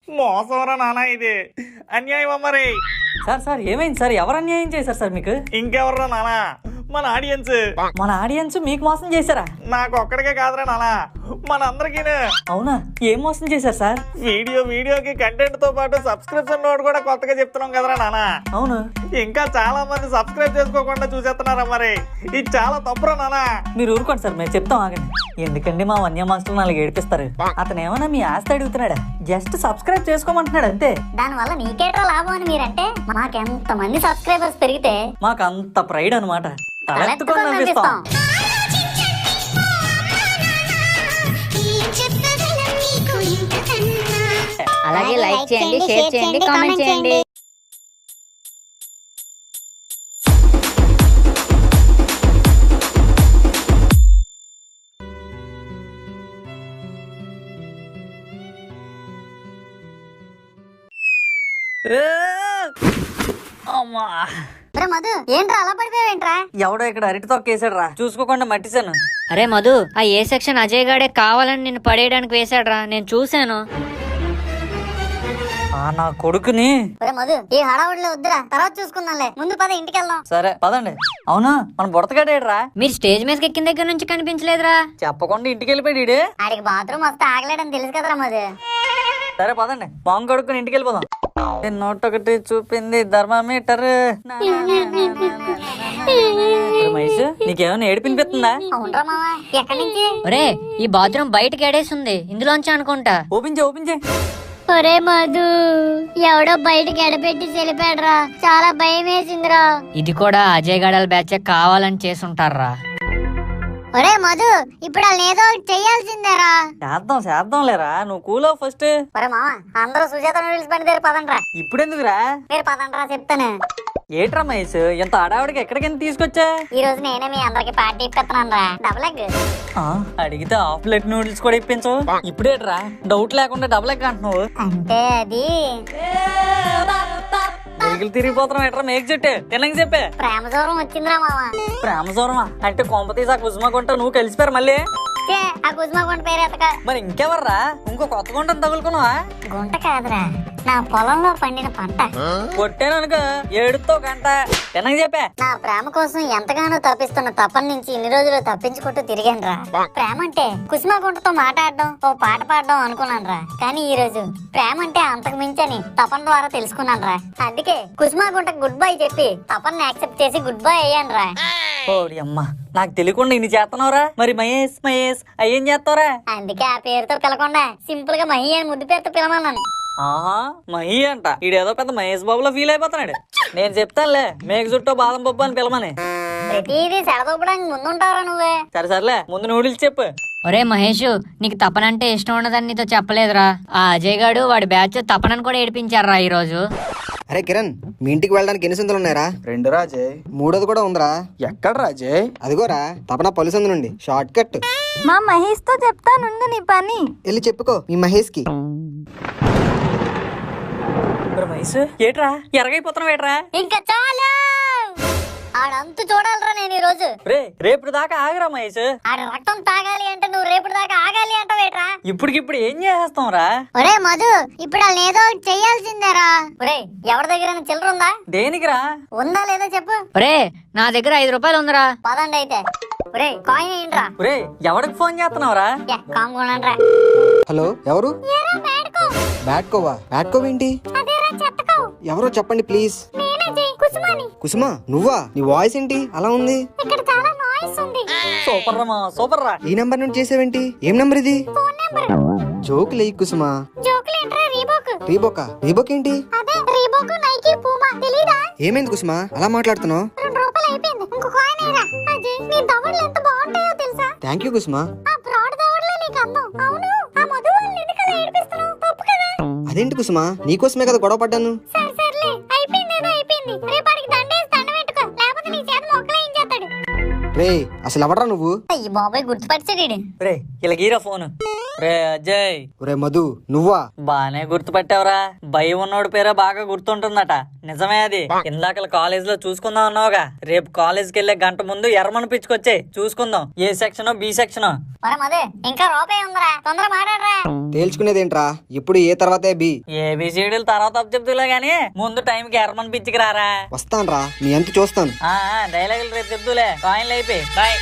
మోసంరా నానా, ఇది అన్యాయం మరి. సార్ ఏమైంది సార్? ఎవరు అన్యాయం చేశారు సార్ మీకు? ఇంకెవర్రా నానా, మన ఆడియన్స్. మన ఆడియన్స్ మీకు మోసం చేశారా? నాకు ఒక్కడికే కాదురా నానా, మనందరికీ. అవునా? ఏం మోసం చేశారు సార్? వీడియోకి కంటెంట్ తో పాటు సబ్స్క్రిప్షన్ నోట్ కూడా కొత్తగా చెప్తున్నాం కదరా నానా. అవును. ఇంకా చాలా మంది సబ్స్క్రైబ్ చేసుకోకుండా చూసేస్తున్నారా మరి. ఇది చాలా తప్పురా నానా. మీరు ఊరుకోండి సార్, మేము చెప్తాం ఆగండి. ఎందుకండి మా వన్య మాస్టర్ నాలుగు ఏడిపిస్తారు? అతను ఏమన్నా మీ ఆస్తి అడుగుతున్నాడా? జస్ట్ సబ్స్క్రైబ్ చేసుకోమంటున్నాడు అంతే. దాని వల్ల నీకేట్రా లాభం అని మీరంటే, మాకెంత మంది సబ్స్క్రైబర్స్ పెరిగితే మాకు అంత ప్రైడ్ అనమాట. తలెత్తుకొని నవ్విస్తాం. అలాగే లైక్ చేయండి, షేర్ చేయండి, కామెంట్ చేయండి. అమ్మా మధు, ఏంట్రా అలా పడిపోయావేంట్రా? ఎవడో ఇక్కడ అరటి తొక్కేసాడు రా, చూసుకోకుండా మట్టిసాను. అరే మధు, ఆ ఏ సెక్షన్ అజయ్ గాడే కావాలని నిన్ను పడేయడానికి వేసాడ్రా, నేను చూశాను. నా కొడుకుని. మధు, ఈ హడావుడిలో వద్దురా, తర్వాత చూసుకుందాంలే, ముందు పద ఇంటికి వెళ్దాం. సరే పదండి. అవునా, మన బుడతగాడేడ్రా? మీరు స్టేజ్ మీదకి ఎక్కిన దగ్గర నుంచి కనిపించలేదురా. చెప్పకుండా ఇంటికి వెళ్ళిపోయాడు. ఆడికి బాత్రూమ్ వస్తే ఆగలేడని తెలుసు కదరా మధు. సరే పదండి, బాంగ్ కొడుకుని ఇంటికి వెళ్ళిపోదాం. నోటొకటి చూపింది థర్మామీటర్. మహేష్, నీకేమైనా ఏడిపినిపిస్తుందా? అవునరా మావా, ఎక్కడి నుంచి? ఒరే, ఈ బాత్రూమ్ బయటకి ఎడేస్తుంది, ఇందులోంచి అనుకుంటా. ఓపెన్ చేయి. ఒరే మధు, ఎవడో బయటకి ఎడబెట్టి చెలిపాడరా, చాలా భయం వేసిందిరా. ఇది కూడా అజయ్ గడాల బ్యాచ్ కావాలని చేసుంటారా. ఒరే మధు, ఇప్పుడు వాళ్ళు ఏదో ఒకటి చెయ్యాల్సిందేరా. చేద్దాం లేరా, నువ్వు కూల్ అవ్వు ఫస్ట్. ఒరే మావా, అందరూ సుజాత నూడిల్స్ బండి దగ్గర పదండ్రా. ఇప్పుడెందుకురా? మీరు పదండ్రా చెప్తాను. ఏట్రా మహేష్, ఇంత ఆడావిడికి ఎక్కడికైనా తీసుకొచ్చా? ఈ రోజు నేనే మీ అందరికి పార్టీ ఇప్పిస్తున్నాను రా, డబుల్ ఎగ్. అడిగితే హాఫ్ ప్లేట్ నూడిల్స్ కూడా ఇప్పించు. ఇప్పుడేట్రా డౌట్ లేకుండా డబుల్ ఎగ్ అంటున్నావు? అంటే అది వెహికల్ తిరిగిపోతున్నావు ఎట్రా, మేక్ చెట్టే తినక చెప్పే. ప్రేమ దూరం వచ్చిందిరా మావా. ప్రేమ దూరమా అంటే కొంప తీసి ఆ కుసుమ కొంట నువ్వు కలిసిపోయారు మళ్ళీ. ఆ కుసుమ గుంట పేరు ఎతక. మరి ఇంకెవర్రా, ఇంకో కొత్త గుంటను తగులుకున్నావా? గుంట కాదురా, నా పొలంలో పండిన పంట. కొట్టాననుకో ఏడుతో గంట తినక చెప్పే. నా ప్రేమ కోసం ఎంతగానో తప్పిస్తున్న తపన నుంచి ఇన్ని రోజులు తప్పించుకుంటూ తిరిగాను రా. ప్రేమ అంటే కుసుమ గుంటతో మాట్లాడడం, ఓ పాట పాడడం అనుకున్నాను రా. కానీ ఈ రోజు ప్రేమ అంటే అంతకు మించని తపన ద్వారా తెలుసుకున్నాను రా. అందుకే కుసుమ గుంటకు గుడ్ బై చెప్పి తపన్ని యాక్సెప్ట్ చేసి గుడ్ బై అయ్యాను రా. ఓడి అమ్మా, నాకు తెలియకుండా ఇన్ని చేస్తున్నావురా. మరి మహేష్ అయ్యేం చేస్తావురా? అందుకే ఆ పేరుతో పిలకుండా సింపుల్ గా మహి అని ముద్దు పేరుతో పిలమన్నాను. ఆహా, మహి అంట. ఈడేదో పెద్ద మహేష్ బాబులో ఫీల్ అయిపోతున్నాడు. నేను చెప్తానులే, మేక చుట్టూ బాదం పప్పు అని పిలమని. ప్రతిదీ సెడదొప్పడానికి ముందుంటావురా నువ్వే. సరేలే, ముందు నూడిల్స్ చెప్పు. ఒరే మహేష్, నీకు తపనంటే ఇష్టం ఉండదని నీతో చెప్పలేదురా. ఆ అజయ్ గాడు వాడి బ్యాచ్ తపనని కూడా ఏడిపించారా ఈ రోజు. అరే కిరణ్, మీ ఇంటికి వెళ్ళడానికి ఎన్ని సందులు ఉన్నాయరా? 2 రాజయ్. 3ోది కూడా ఉందిరా. ఎక్కడ రాజయ్? అదిగోరా, తపన పలుసందు నుండి షార్ట్ కట్. మా మహేష్ తో చెప్తానుండు నీ పని. వెళ్ళి చెప్పుకో మీ మహేష్ కి. మహేష్ ఏట్రా ఎరగైపోతున్నావు ఏట్రా? ఇంకా చాలా ఆడంతు చూడాలరా నేను ఈ రోజు. రేపు దాకా ఆగరా మహేష్. ఆడ రక్తం తాగాలి అంటే నువ్వు రేపు దాకా ఆగాలి అంటావేట్రా? ఇప్పటికిప్పుడు ఏం చేస్తాం రా? ఒరే మధు, ఇప్పుడు వాళ్ళు ఏదో ఒకటి చెయ్యాల్సిందేరా. ఒరే, ఎవరి దగ్గర చిల్లర ఉందా? దేనికిరా? ఉందా లేదా చెప్పు. ఒరే, నా దగ్గర 5 రూపాయలు ఉందిరా. పదండి అయితే. ఒరే, కాయిన్ ఏంట్రా? ఒరే, ఎవరికి ఫోన్ చేస్తున్నావురా? కామ్కోనండ్రా. హలో, ఎవరు? బ్యాట్కోవా? బ్యాట్కోవేంటి? ఎవరో చెప్పండి ప్లీజ్. కుసుమా, నువ్వా? నీ వాయిస్ ఏంటి అలా ఉంది? ఇక్కడ చాలా నాయిస్ ఉంది. సూపర్ రా. ఈ నంబర్ నుండి చేసావేంటి? ఏం నంబర్ ఇది? Phone number. జోకులే కుసుమా. జోకులేంట్రా? రీబోక్ ఏంటి? అదే రీబోక్, నైకీ, పూమా తెలీదా? ఏమైంది కుసుమా అలా మాట్లాడుతున్నావు? 2 రూపాయలు అయిపోయింది, ఇంకో కాయిన్ ఏరా. అజయ్, నీ దవడలు ఎంత బాగుంటాయో తెలుసా? Thank you Kusuma. ఆ బ్రాడ్ దవడలే నీకు అందం. అవును, ఆ మధు వాళ్ళని ఎందుకు అలా ఏడిపిస్తున్నావు? తప్పు కదా. అదేంటి కుసుమా, నీకోసమే కదా గొడవ పడ్డాను. సర్లే, అయిపోయింది ఏదో అయిపోయింది. రేపటికి దండేసి దండం పెట్టుకో, లేకపోతే నీ చేత మొక్కలు ఏం చేస్తాడు. రే, అసలు ఎవడరా నువ్వు? అయ్యి బాబాయ్, గుర్తుపట్టాడు. రే, ఇలా గీరా ఫోన్. రే అజయ్, ఒరే మధు నువ్వా? బానే గుర్తుపట్టావురా. భయం ఉన్నోడి పేరే బాగా గుర్తుంటుందట. నిజమే అది. ఇందాక కాలేజ్ లో చూసుకుందాం అన్నావుగా. రేపు కాలేజ్కి వెళ్లే గంట ముందు ఎర్రమని పిచ్చుకొచ్చే చూసుకుందాం. ఏ సెక్షన్ బి సెక్షన్. మరి మధు ఇంకా రూపాయి ఉందరా, తొందర మాట్లాడరా. తేల్చుకునేదేంట్రా? ఇప్పుడు ఏ తర్వాతే బి. ఏబిసిడీలు తర్వాత చెప్తులే గానీ ముందు టైంకి ఎర్రమని పిచ్చికి రారా. వస్తాన్రా, నీ ఎంత చూస్తాను. డైలాగులు రేపు చెప్తులే. కాయిన్లు అయిపోయి బాయ్.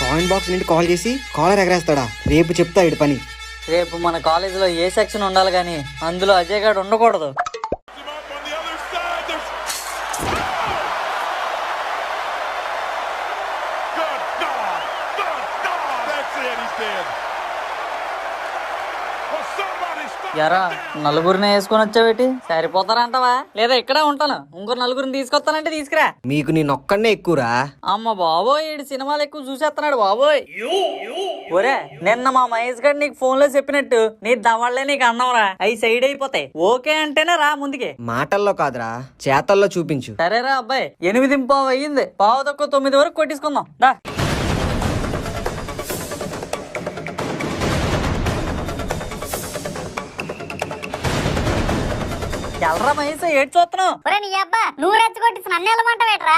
కాయిన్ బాక్స్ నుండి కాల్ చేసి కాలర్ ఎగరేస్తాడా? రేపు చెప్తా ఇటు పని. రేపు మన కాలేజీలో ఏ సెక్షన్ ఉండాలి గానీ అందులో అజయ్ గారు ఉండకూడదు. ఎరా నలుగురిని వేసుకొని వచ్చావేటి? సరిపోతారంటవా? లేదా ఇక్కడే ఉంటాను, ఇంకో నలుగురిని తీసుకొస్తానంటే తీసుకురా. మీకు నేనొక్కడనే ఎక్కువరా. అమ్మ బాబోయ్, ఈడు సినిమాలు ఎక్కువ చూసేస్తున్నాడు బాబోయ్. ఒరే, నిన్న మా మహేష్ గారు నీకు ఫోన్ లో చెప్పినట్టు నీ దవాళ్లే నీకు అన్నవరా. అవి సైడ్ అయిపోతాయి. ఓకే అంటేనే రా ముందుకి. మాటల్లో కాదురా, చేతల్లో చూపించు. సరేరా అబ్బాయి, 8:15 అయ్యింది. 8:45 వరకు కొట్టించుకుందాం దా. ఎల్రా మహేష్, ఏడు చూస్తున్నావు? ఒరే నీ అబ్బా, నువ్వు రెచ్చగొట్టి నన్ను వెళ్ళమంటావేట్రా?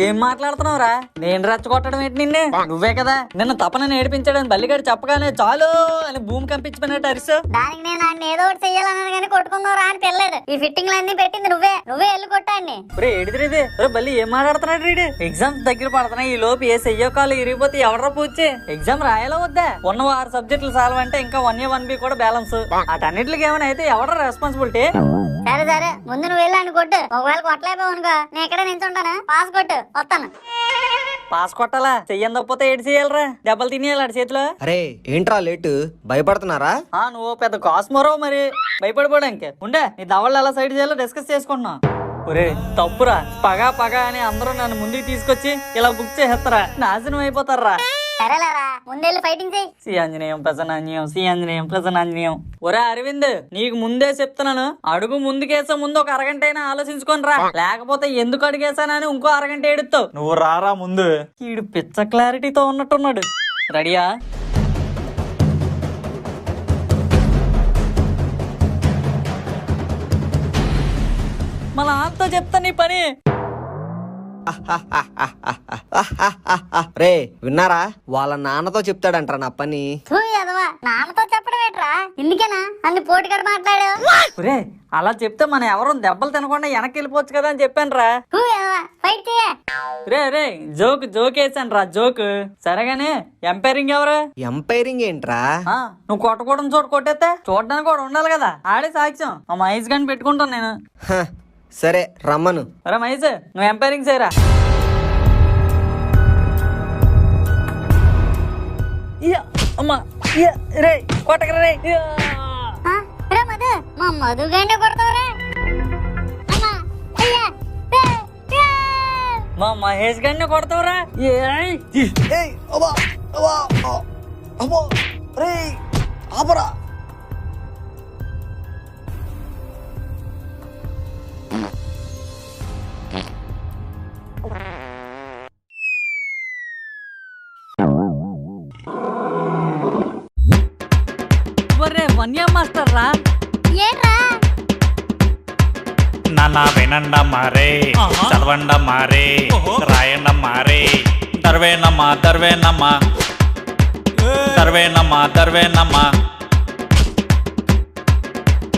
ఏం మాట్లాడుతున్నావురా? నేను రెచ్చగొట్టడం ఏంటి నిన్నే? నువ్వే కదా నిన్న తపనని ఏడిపించాడని బల్లిగాడు చెప్పగానే చాలు అని భూమి కంపించిపోయినట్టు అరిసా. దానికి నేను ఆయన ఏదో ఒకటి చెయ్యాలన్నాను కానీ కొట్టుకుందాం అని తెల్లలేదు. ఈ ఫిట్టింగ్ అన్ని పెట్టింది నువ్వే వెళ్ళి కొట్టాన్ని. రే ఏడిదిరేది? రే బల్లి ఏం మాట్లాడుతున్నాడు రీడు? ఎగ్జామ్స్ దగ్గర పడుతున్నాయి. ఈ లోపు ఏ చెయ్యో కాలు ఇరిగిపోతే ఎవడరా పూచి? ఎగ్జామ్ రాయాలా వద్దా? ఉన్న 6 సబ్జెక్టులు సాల్వ్ అంటే ఇంకా 1A 1B కూడా బ్యాలెన్స్. అటన్నిటికి ఏమైనా అయితే ఎవడరా రెస్పాన్సిబిలిటీ? సరే ముందు నువ్వు వెళ్ళాను కొట్టు. ఒకవేళ కొట్టలేకపోనుకో నేను ఎక్కడ నించుంటాను. పాస్ కొట్టు, వస్తాను. పాస్ కొట్టాలా? చెయ్యని తప్పితే ఏడు చేయాలరా? దెబ్బలు తినేయాలి చేతిలో. అరే ఏంట్రా లేటు? భయపడుతున్నారా? నువ్వు పెద్ద కాస్మోరో మరి భయపడిపోవడానికి. ఉండే నీ దవళ్ళు ఎలా సైడ్ చేయాలో డిస్కస్ చేసుకుంటున్నా. ఒరే తప్పురా, పగ అని అందరూ నన్ను ముందుకు తీసుకొచ్చి ఇలా బుక్ చేసేస్తారా? నాశనం అయిపోతారా. సరేలేరా, ముందెళ్ళి ఫైటింగ్ చెయ్యి. శ్రీ ఆంజనేయం ప్రసన్నాంజనేయం, శ్రీ ఆంజనేయం ప్రసన్నాంజనేయం. ఒరే అరవింద్, నీకు ముందే చెప్తున్నాను, అడుగు ముందుకేసే ముందు ఒక అరగంట అయినా ఆలోచించుకొని రా. లేకపోతే ఎందుకు అడిగేసానని ఇంకో అరగంట ఏడుస్తావు. నువ్వు రారా ముందు. ఈడు పిచ్చ క్లారిటీతో ఉన్నట్టున్నాడు. రెడీయా? మన ఆంతో చెప్తా నీ పని. రే విన్నారా? వాళ్ళ నాన్నతో చెప్తాడంట్రా నా పని. ఎదవా, నాన్నతో చెప్పడం ఏంట్రా? ఇందుకేనా అన్ని పోటీగాడు మాట్లాడు? ఒరే అలా చెప్తే మనం ఎవరు దెబ్బలు తినకుండా వెనక్కి వెళ్ళిపోవచ్చు కదా అని చెప్పాను రా. ఫైట్ చేయ. రే జోక్ వేసాను రా, జోక్. సరేగానే ఎంపైరింగ్ ఎవరు? ఎంపైరింగ్ ఏంట్రా? నువ్వు కొట్టకూడని చోటు కొట్టేస్తే చూడడానికి కూడా ఉండాలి కదా. ఆడే సాక్ష్యం. ఆ మహేష్ గారిని పెట్టుకుంటాను నేను. సరే రమ్మను. రా మహేష్, నువ్వు ఎంపైరింగ్ చేయరా. అమ్మా రే కొట్టకరా రే. మధు, మా మధు గానే కొడతావరా? మా మహేష్ గారిని కొడతావురా? వన్యా మాస్టర్ రా. ఏంట్రా? నాన్న వినండమ్మా రే, చదవండమ్మా రే, రాయండమ్మా రే. దర్వేనమ్మా దర్వేనమ్మా దర్వేనమ్మా దర్వేనమ్మా.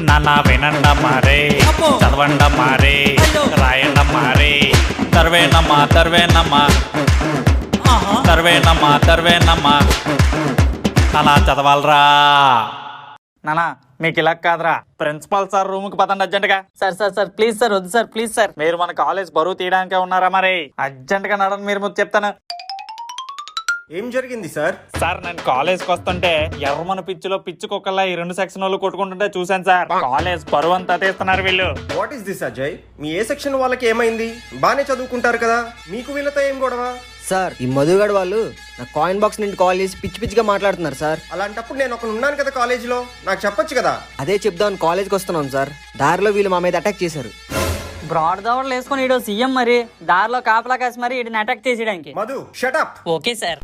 నాన్న వినండమ్మా రే, చదవండమ్మా రే, రాయండమ్మా రే. దర్వేనమ్మా దర్వేనమ్మా దర్వేనమ్మా దర్వేనమ్మా. అలా చదవాలరా. నానా మీకు ఇలా కాదురా, ప్రిన్సిపాల్ సార్ రూమ్ కి పదండి అర్జెంట్ గా. సార్ ప్లీజ్ సార్, వద్దు సార్, ప్లీజ్ సార్. మీరు మన కాలేజ్ బరువు తీయడానికే ఉన్నారా? మరి అర్జెంట్ గా నడని మీరు ముందు చెప్తాను. ఏం జరిగింది సార్? సార్ నేను కాలేజ్ కి వస్తుంటే ఎర్రమన పిచ్చిలో పిచ్చి కుక్కల్లా ఈ 2 సెక్షన్ వాళ్ళు కొట్టుకుంటుంటే చూసాను సార్. కాలేజ్ బరువు అంతా తీస్తున్నారు వీళ్ళు. What is this Ajay? Me A section వాళ్ళకి ఏమైంది? బానే చదువుకుంటారు కదా, మీకు వీళ్ళతో ఏం గొడవ? సార్ ఈ మధుగాడు వాళ్ళు నా కాయిన్ బాక్స్ నుండి కాల్ చేసి పిచ్చిగా మాట్లాడుతున్నారు సార్. అలాంటప్పుడు నేను ఒకడు ఉన్నాను కదా కాలేజీలో, నాకు చెప్పొచ్చు కదా. అదే చెప్దామని కాలేజ్కి వస్తున్నాం సార్. దారిలో వీళ్ళు మా మీద అటాక్ చేశారు. బ్రాడ్ దవడలు వేసుకుని ఈడో సీఎం మరి దారిలో కాపలా కాసి మరి ఈడిని అటాక్ చేసేయడానికి. Madhu shut up. Okay sir.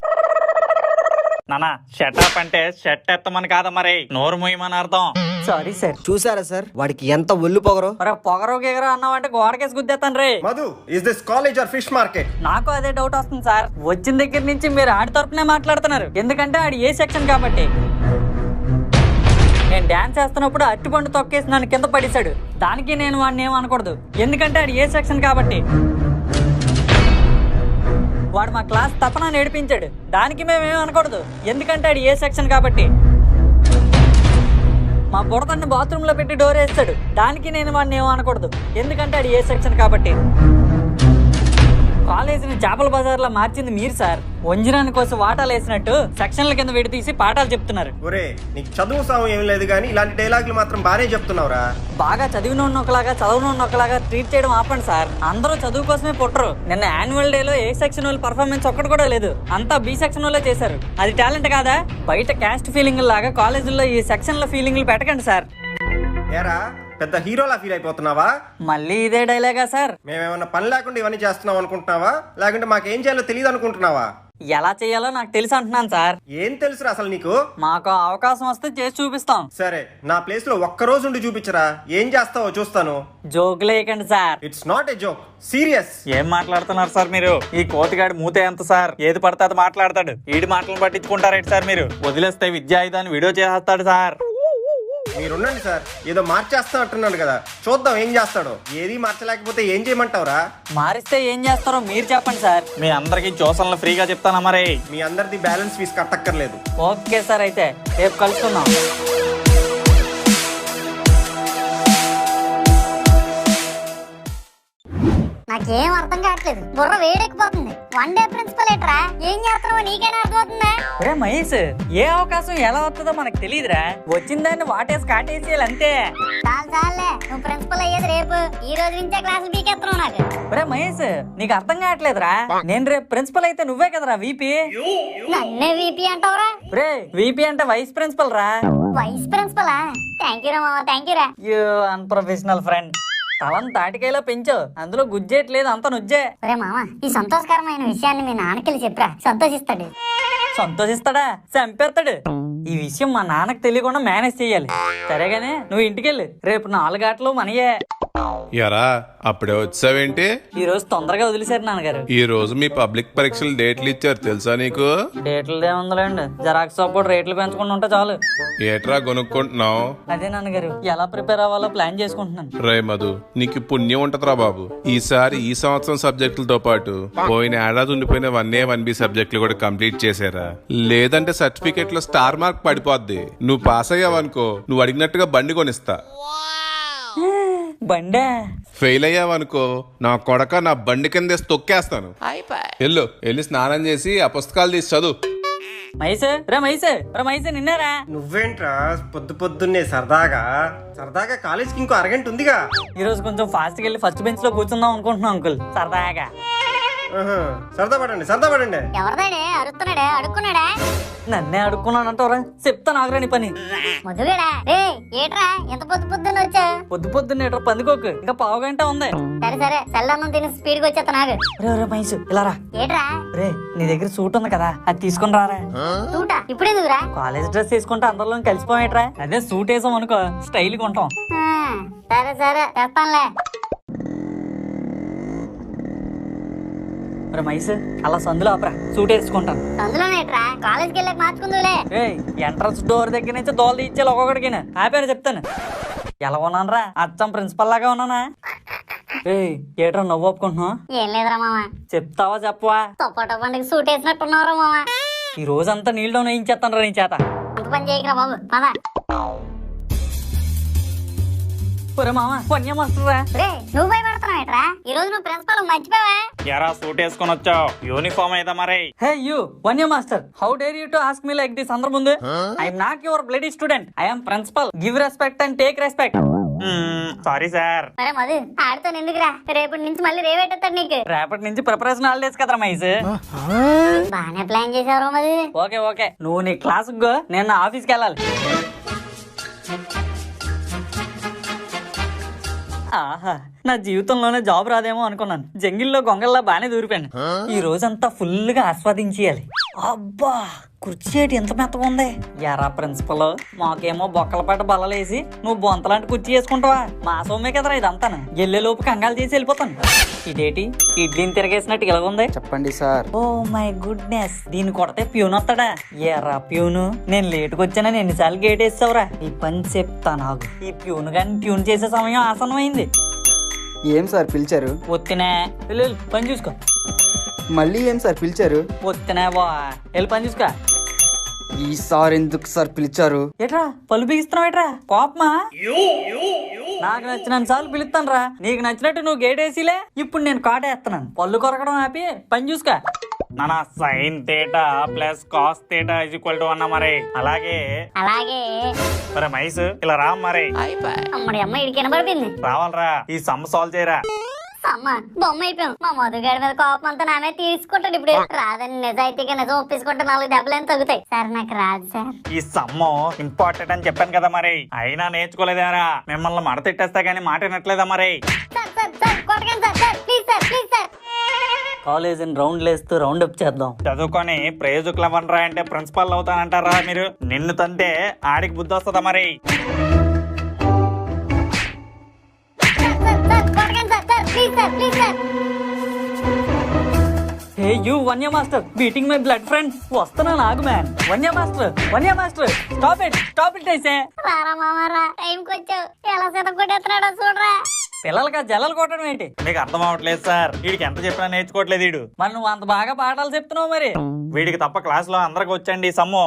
నానా షటప్ అంటే షట్ ఎత్తమని కాదా మరి నోరు మూయమని అర్థం. Sorry sir. చూసారా సార్ వాడికి ఎంత ఒళ్ళు పొగరో. మరి పొగరో గిగరో అన్నావంటే గోడకేసి గుద్దేస్తాను రే. Madhu, is this college or fish market? నాకు అదే డౌట్ వస్తుంది సార్. వచ్చిన దగ్గర నుంచి మీరు ఆడి తరపునే మాట్లాడుతున్నారు. ఎందుకంటే ఆడి ఏ సెక్షన్ కాబట్టి. నేను డాన్స్ చేస్తున్నప్పుడు అరటిపండు తొక్కేసి నన్ను కింద పడేశాడు. దానికి నేను వాడిని ఏమనకూడదు, ఎందుకంటే ఆడు ఏ సెక్షన్ కాబట్టి. వాడు మా క్లాస్ తపన నేర్పించాడు. దానికి మేమేం అనకూడదు, ఎందుకంటే ఆడు ఏ సెక్షన్ కాబట్టి. మా బుడతన్ని బాత్రూమ్ లో పెట్టి డోర్ వేస్తాడు. దానికి నేను వాడిని ఏమో అనకూడదు, ఎందుకంటే ఆడు ఏ సెక్షన్ కాబట్టి. కాలేజీని చేపల బజార్లో మార్చింది మీరు సార్. వంజనాని కోసం వాటాలు వేసినట్టు సెక్షన్ల కింద విడతీసి పాఠాలు చెప్తున్నారు. ఒరే, నీకు చదువు సాము ఏం లేదు కానీ ఇలాంటి డైలాగులు మాత్రం బానే చెప్తున్నావురా. బాగా చదివిన ఒకలాగా చదవనోడిని ఒకలాగా ట్రీట్ చేయడం ఆపండి సార్. అందరూ చదువు కోసమే పుట్టరు. నిన్న యాన్యువల్ డే లో ఏ సెక్షన్ వాళ్ళ పర్ఫార్మెన్స్ ఒక్కటి కూడా లేదు. అంతా బి సెక్షన్ వాళ్ళే చేశారు. అది టాలెంట్ కాదా? బయట క్యాస్ట్ ఫీలింగ్ లాగా కాలేజీల్లో ఈ సెక్షన్ లో ఫీలింగ్లు పెట్టకండి సార్. ఏరా, పెద్ద హీరోలా ఫీల్ అయిపోతున్నావా? మళ్ళీ ఇదే డైలాగా సార్? మేమేమన్నా పని లేకుండా ఇవన్నీ చేస్తున్నాం అనుకుంటున్నావా, లేకుంటే మాకేం చేయాలో తెలియదు అనుకుంటున్నావా? ఎలా చేయాలో నాకు తెలుసు అంటున్నాను సార్. ఏం తెలుసురా అసలు నీకు? మాకు అవకాశం వస్తే చేసి చూపిస్తాం. సరే, నా ప్లేస్ లో ఒక్కరోజు ఉండి చూపించరా, ఏం చేస్తావో చూస్తాను. జోకులేయకండి సార్. It's not a joke, serious. ఏం మాట్లాడుతున్నారు సార్ మీరు? ఈ కోతిగాడి మూతే ఎంత సార్? ఏది పడితే అది మాట్లాడతాడు. వీడి మాటలను పట్టించుకుంటారేంటి సార్ మీరు? వదిలేస్తే విద్యా ఇదాన్ని వీడియో చేస్తాడు సార్. మీరుండండి సార్, ఏదో మార్చేస్తా అంటున్నాడు కదా, చూద్దాం ఏం చేస్తాడో. ఏది మార్చలేకపోతే ఏం చేయమంటావురా? మారిస్తే ఏం చేస్తారో మీరు చెప్పండి సార్. మీ అందరికి ట్యూషన్లు ఫ్రీగా చెప్తానా మరి? మీ అందరిది బ్యాలెన్స్ ఫీజు కట్టక్కర్లేదు. ఓకే సార్, అయితే రేపు కలుసుకుందాం. నాకేం అర్థం కావట్లేదు, బుర్ర వేడెక్కిపోతుంది. వన్ డే ప్రిన్సిపల్ ఏట్రా, ఏం చేస్తున్నావో నీకైనా అర్థమవుతుందా? ఒరే మహేష్, ఏ అవకాశం ఎలా వస్తుందో మనకు తెలియదురా. వచ్చిందాన్ని వాటేసి కాటేసేయాలి అంతే. చాలే, నువ్వు ప్రిన్సిపల్ అయ్యేది రేపు. ఈ రోజు నుంచే క్లాసులు పీకేస్తున్నావు నాకు. ఒరే మహేష్, నీకు అర్థం కావట్లేదురా. నేను రేపు ప్రిన్సిపల్ అయితే నువ్వే కదరా వీపీ. నన్నే వీపీ అంటావురా? ఒరే, వీపీ అంటే వైస్ ప్రిన్సిపల్ రా. వైస్ ప్రిన్సిపలా? థ్యాంక్ యూ రా మామ, థ్యాంక్ యూ రా. You unprofessional friend. తలం తాటికాయలో పెంచు, అందులో గుజ్జేయట్లేదు, అంత నుజ్జే. ఒరే మామ, ఈ సంతోషకరమైన విషయాన్ని మీ నాన్నకెళ్ళి చెప్పరా, సంతోషిస్తాడు. సంతోషిస్తాడా? చంపేస్తాడు. ఈ విషయం మా నాన్నకు తెలియకుండా మేనేజ్ చెయ్యాలి. సరేగానే నువ్వు ఇంటికెళ్ళి, రేపు 4 గంటలు మనయే. ఎరా అప్పుడే వచ్చావేంటి? ఈ రోజు తొందరగా వదిలేశారు నాన్నగారు. ఈ రోజు మీ పబ్లిక్ పరీక్షలు డేట్లు ఇచ్చారు తెలుసా నీకు? డేట్లు ఏముందిలేండి, జెరాక్స్ సపోర్ట్ రేట్లు పెంచకుండా ఉంటే చాలు. ఏట్రా కొనుక్కుంటున్నావు? అదే నాన్నగారు, ఎలా ప్రిపేర్ అవ్వాలో ప్లాన్ చేసుకుంటున్నాను. రే మధు, నీకు పుణ్యం ఉంటదిరా బాబు. ఈసారి ఈ సంవత్సరం సబ్జెక్టులతో పాటు పోయిన ఏడాది ఉండిపోయిన 1A 1B సబ్జెక్టులు కూడా కంప్లీట్ చేసారా. లేదంటే సర్టిఫికెట్ లో స్టార్ మార్క్ పడిపోద్ది. నువ్వు పాస్ అయ్యావనుకో, నువ్వు అడిగినట్టుగా బండి కొనిస్తా. బండే? ఫెయిల్ అయ్యావనుకో, నా కొడక నా బండి కింద తొక్కేస్తాను. వెళ్ళి స్నానం చేసి ఆ పుస్తకాలు తీసి చదువు. మైసే రే మైసే, రే మైసే నిన్నారా? నువ్వేంట్రా పొద్దున్నే సరదాగా కాలేజ్కి ఇంకో అరగంట ఉందిగా. ఈ రోజు కొంచెం ఫాస్ట్ గా వెళ్ళి ఫస్ట్ బెంచ్ లో కూర్చుందాం అనుకుంటున్నాం అంకుల్, సరదాగా. సరదా పడండి. ఎవరిదాడే అరుస్తున్నాడే, అడుక్కున్నాడా? నన్నే అడుక్కున్నానంటారా? చెప్తా నాగరాని పని. మధుగాడా, రే ఏట్రా ఎంత పొద్దున్న వచ్చా? పొద్దున్నేట్రా పందుకోకు, ఇంకా 1/2 గంట ఉంది. సరే సెల్లన్నం తిని స్పీడ్ గా వచ్చేస్తా నాకు. రే మైసు ఇలా రా. ఏట్రా? రే నీ దగ్గర సూట్ ఉంది కదా, అది తీసుకుని రారా. సూటా? ఇప్పుడు ఎందుకురా? కాలేజ్ డ్రెస్ వేసుకుంటే అందరిలో కలిసిపోయేట్రా. అదే సూట్ వేసాం అనుకో, స్టైల్ గా ఉంటాం. సరే తెస్తానులే. మైస్ అలా సందులో ఆపరా, సూట్ వేసుకుంటాను. సందులోనేట్రా? కాలేజ్కి వెళ్ళాక మార్చుకుందులే. ఎంట్రన్స్ డోర్ దగ్గర నుంచి దోలు తీయించాలి ఒక్కొక్కడికి. ఆపారు చెప్తాను. ఎలా ఉన్నానరా? అచ్చం ప్రిన్సిపల్ లాగా ఉన్నానా? ఏట్రా నవ్వు ఒప్పుకుంటున్నావు? ఏం లేదురా మామ. చెప్తావా చెప్పవా? తొప్పట పండుగ సూట్ వేసినట్టున్నారా మామ. ఈ రోజంతా నీళ్ళు డౌన్ వేయించేస్తాను రా నీ చేత. అంత పని చేయకరా బాబు, పద. మామ పన్య మాస్టరా. రే నువ్వు భయపడుతున్నావేట్రా? ఈ రోజు నువ్వు ప్రిన్సిపల్ మర్చిపోవా? ఎరా సూట్ వేసుకొని వచ్చావు, యూనిఫామ్ అయితే మరి. హే యూ వన్య master, how dare you to ask me like this అందరి ముందు? I'm not your bloody student, I'm principal. Give respect and take respect. Sorry sir. మరే మధు ఆడుతో ఎందుకురా? రేపటి నుంచి మళ్ళీ రేపెట్టాడు నీకు. రేపటి నుంచి ప్రిపరేషన్ హాలిడేస్ కదరా మైస్. బానే ప్లాన్ చేసావు మధు. ఓకే నువ్వు నీ క్లాస్ గో, నేను నా ఆఫీస్కి వెళ్ళాలి. ఆహా, నా జీవితంలోనే జాబ్ రాదేమో అనుకున్నాను. జంగిల్లో గొంగల్లా బానే దూరిపోయాను. ఈ రోజంతా ఫుల్ గా ఆస్వాదించేయాలి. అబ్బా కుర్చీ ఏంటి ఎంత మెత్తగా ఉంది. ఎరా ప్రిన్సిపల్, మాకేమో బొక్కలపాట బల్లలేసి నువ్వు బొంతలాంటి కుర్చీ వేసుకుంటావా? మా సొమ్మే కదరా ఇదంతాను. ఎల్లే లోపు కంగాలు చేసి వెళ్ళిపోతాను. ఇదేంటి ఇడ్లీని తిరగేసినట్టు ఇలాగుంది. చెప్పండి సార్. ఓ మై గుడ్నెస్, దీన్ని కొడితే ప్యూన్ వస్తాడా? ఎరా ప్యూను, నేను లేటుకు వచ్చానని ఎన్నిసార్లు గేట్ వేస్తావురా? ఈ పని చెప్తా నాకు. ఈ ప్యూన్ గాని ట్యూన్ చేసే సమయం ఆసనమైంది. ఏం సార్ పిలిచారు? ఒత్తినే వెళ్ళు, పని చూసుకో. మళ్ళీ ఏం సార్ పిలిచారు? ఒత్తినే బా, వెళ్ళి పని చూసుకో. ఈసారి ఎందుకు సార్ పిలిచారు? ఏట్రా పళ్ళు బిగిస్తున్నావు ఏట్రా? కోపమా? నాకు నచ్చినంత సార్లు పిలుస్తాను రా. నీకు నచ్చినట్టు నువ్వు గేట్ వేసిలే. ఇప్పుడు నేను కాటేస్తున్నాను. పళ్ళు కొరకడం ఆపి పని చూసుకో. నానా sine theta plus cos theta is equal to అన్న మరి. అలాగే మరి మైస్ ఇలా రా మరి. అమ్మడి అమ్మ ఇడికి వినబడిపోయింది. రావాలరా, ఈ సమ్ సాల్వ్ చేయరా. అమ్మ బొమ్మ అయిపోయాం. మా మధుగాడి మీద కోపం అంతా నా మీద తీసుకుంటాడు. ఇప్పుడు రాదని నిజాయితీగా నిజం ఒప్పించుకుంటే 4 దెబ్బలు తగ్గుతాయి. సార్ నాకు రాదు సార్. ఈ సమ్ము ఇంపార్టెంట్ అని చెప్పాను కదా మరి. అయినా నేర్చుకోలేదారా? మిమ్మల్ని మడతెట్టేస్తా గానీ మాట వినట్లేదా మరి? సార్ సార్ సార్ కొట్టకండి sir. Sir please sir, please sir. కాలేజీని రౌండ్లు వేస్తూ రౌండ్ అప్ చేద్దాం. చదువుకొని ప్రయోజకులు అవ్వనరా అంటే ప్రిన్సిపాల్ అవుతానంటారా మీరు? నిన్ను తంటే ఆడికి బుద్ధి వస్తుందా మరి? హే యూ వన్య master, beating my blood friend. వస్తున్నా నాగు మ్యాన్. వన్య మాస్టర్, వన్య మాస్టర్, స్టాప్ ఇట్ అయితే. రారా మామారా, టైంకి వచ్చావు. ఎలా శాతం కొట్టేస్తున్నాడో చూడరా. పిల్లలకి జల్లలు కొట్టడం ఏంటి? మీకు అర్థం అవ్వట్లేదు సార్. వీడికి ఎంత చెప్పినా నేర్చుకోవట్లేదు వీడు. మరి నువ్వు అంత బాగా పాఠాలు చెప్తున్నావు మరి. వీడికి తప్ప క్లాస్ లో అందరికి వచ్చండి సమ్ము.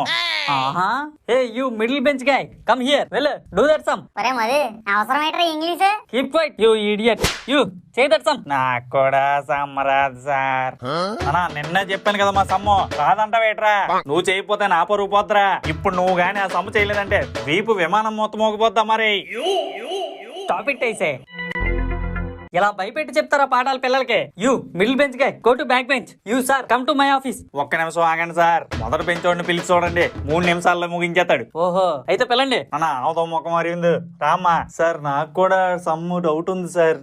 ఆహా, hey you middle bench guy, come here. వెళ్ళు, డూ దట్ సమ్. ఒరే మధు, అవసరం ఏంట్రా English? Keep quiet you idiot. You say that sum. నాకు కూడా సమ్ రాదు సార్. అన్నా నిన్న చెప్పాను కదా మా సమ్ము రాదంటావేట్రా? నువ్వు చేయకపోతే నా పరువు పోద్దురా. ఇప్పుడు నువ్వు గానీ ఆ సమ్ము చేయలేదంటే వీపు విమానం మొత్తం మోగిపోద్దా మరి. స్టాప్ ఇట్ అయితే. ఇలా భయపెట్టి చెప్తారా పాఠాలు పిల్లలకి? You middle bench guy, go to back bench. You sir come to my office. ఒక్క నిమిషం ఆగండి సార్. మొదటి బెంచ్ పిలిచి చూడండి, 3 నిమిషాల్లో ముగించేస్తాడు. ఓహో, అయితే పిల్లండి. అన్నా అవతో ముఖం మారింది. రామ్మా. సార్ నాకు కూడా సమ్ము డౌట్ ఉంది సార్.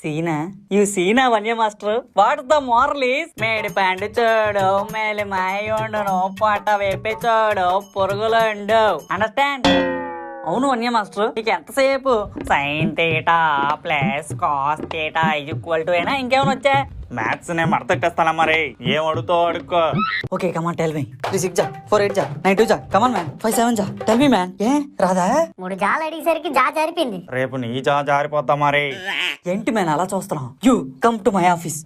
సీనా, యూ సీనా వన్య master. What the moral is మేడి పండు చూడు, మేలి మాయుండును, పొట్ట వేపి చూడు, పురుగులు ఉండవు. అండర్స్టాండ్? అవును వన్య మాస్టర్, నీకు ఎంతసేపు sine theta plus cos theta is equal to అయినా ఇంకేమైనా వచ్చా? మ్యాథ్స్ నేను మడతెట్టేస్తానా మరి. ఏం అడుగుతావు అడుక్కో. Okay come on tell me. 3 6 జా, 4 8 జా, 9 2 జా, కమాన్ మ్యాన్. 5 7 జా, టెల్ మీ మ్యాన్. ఏ రాదా? 3 జాలు అడిగేసరికి జా జారిపోయింది. రేపు నీ జారిపోద్దా మరి. ఏంటి మ్యాన్ అలా చూస్తున్నావు? You come to my office.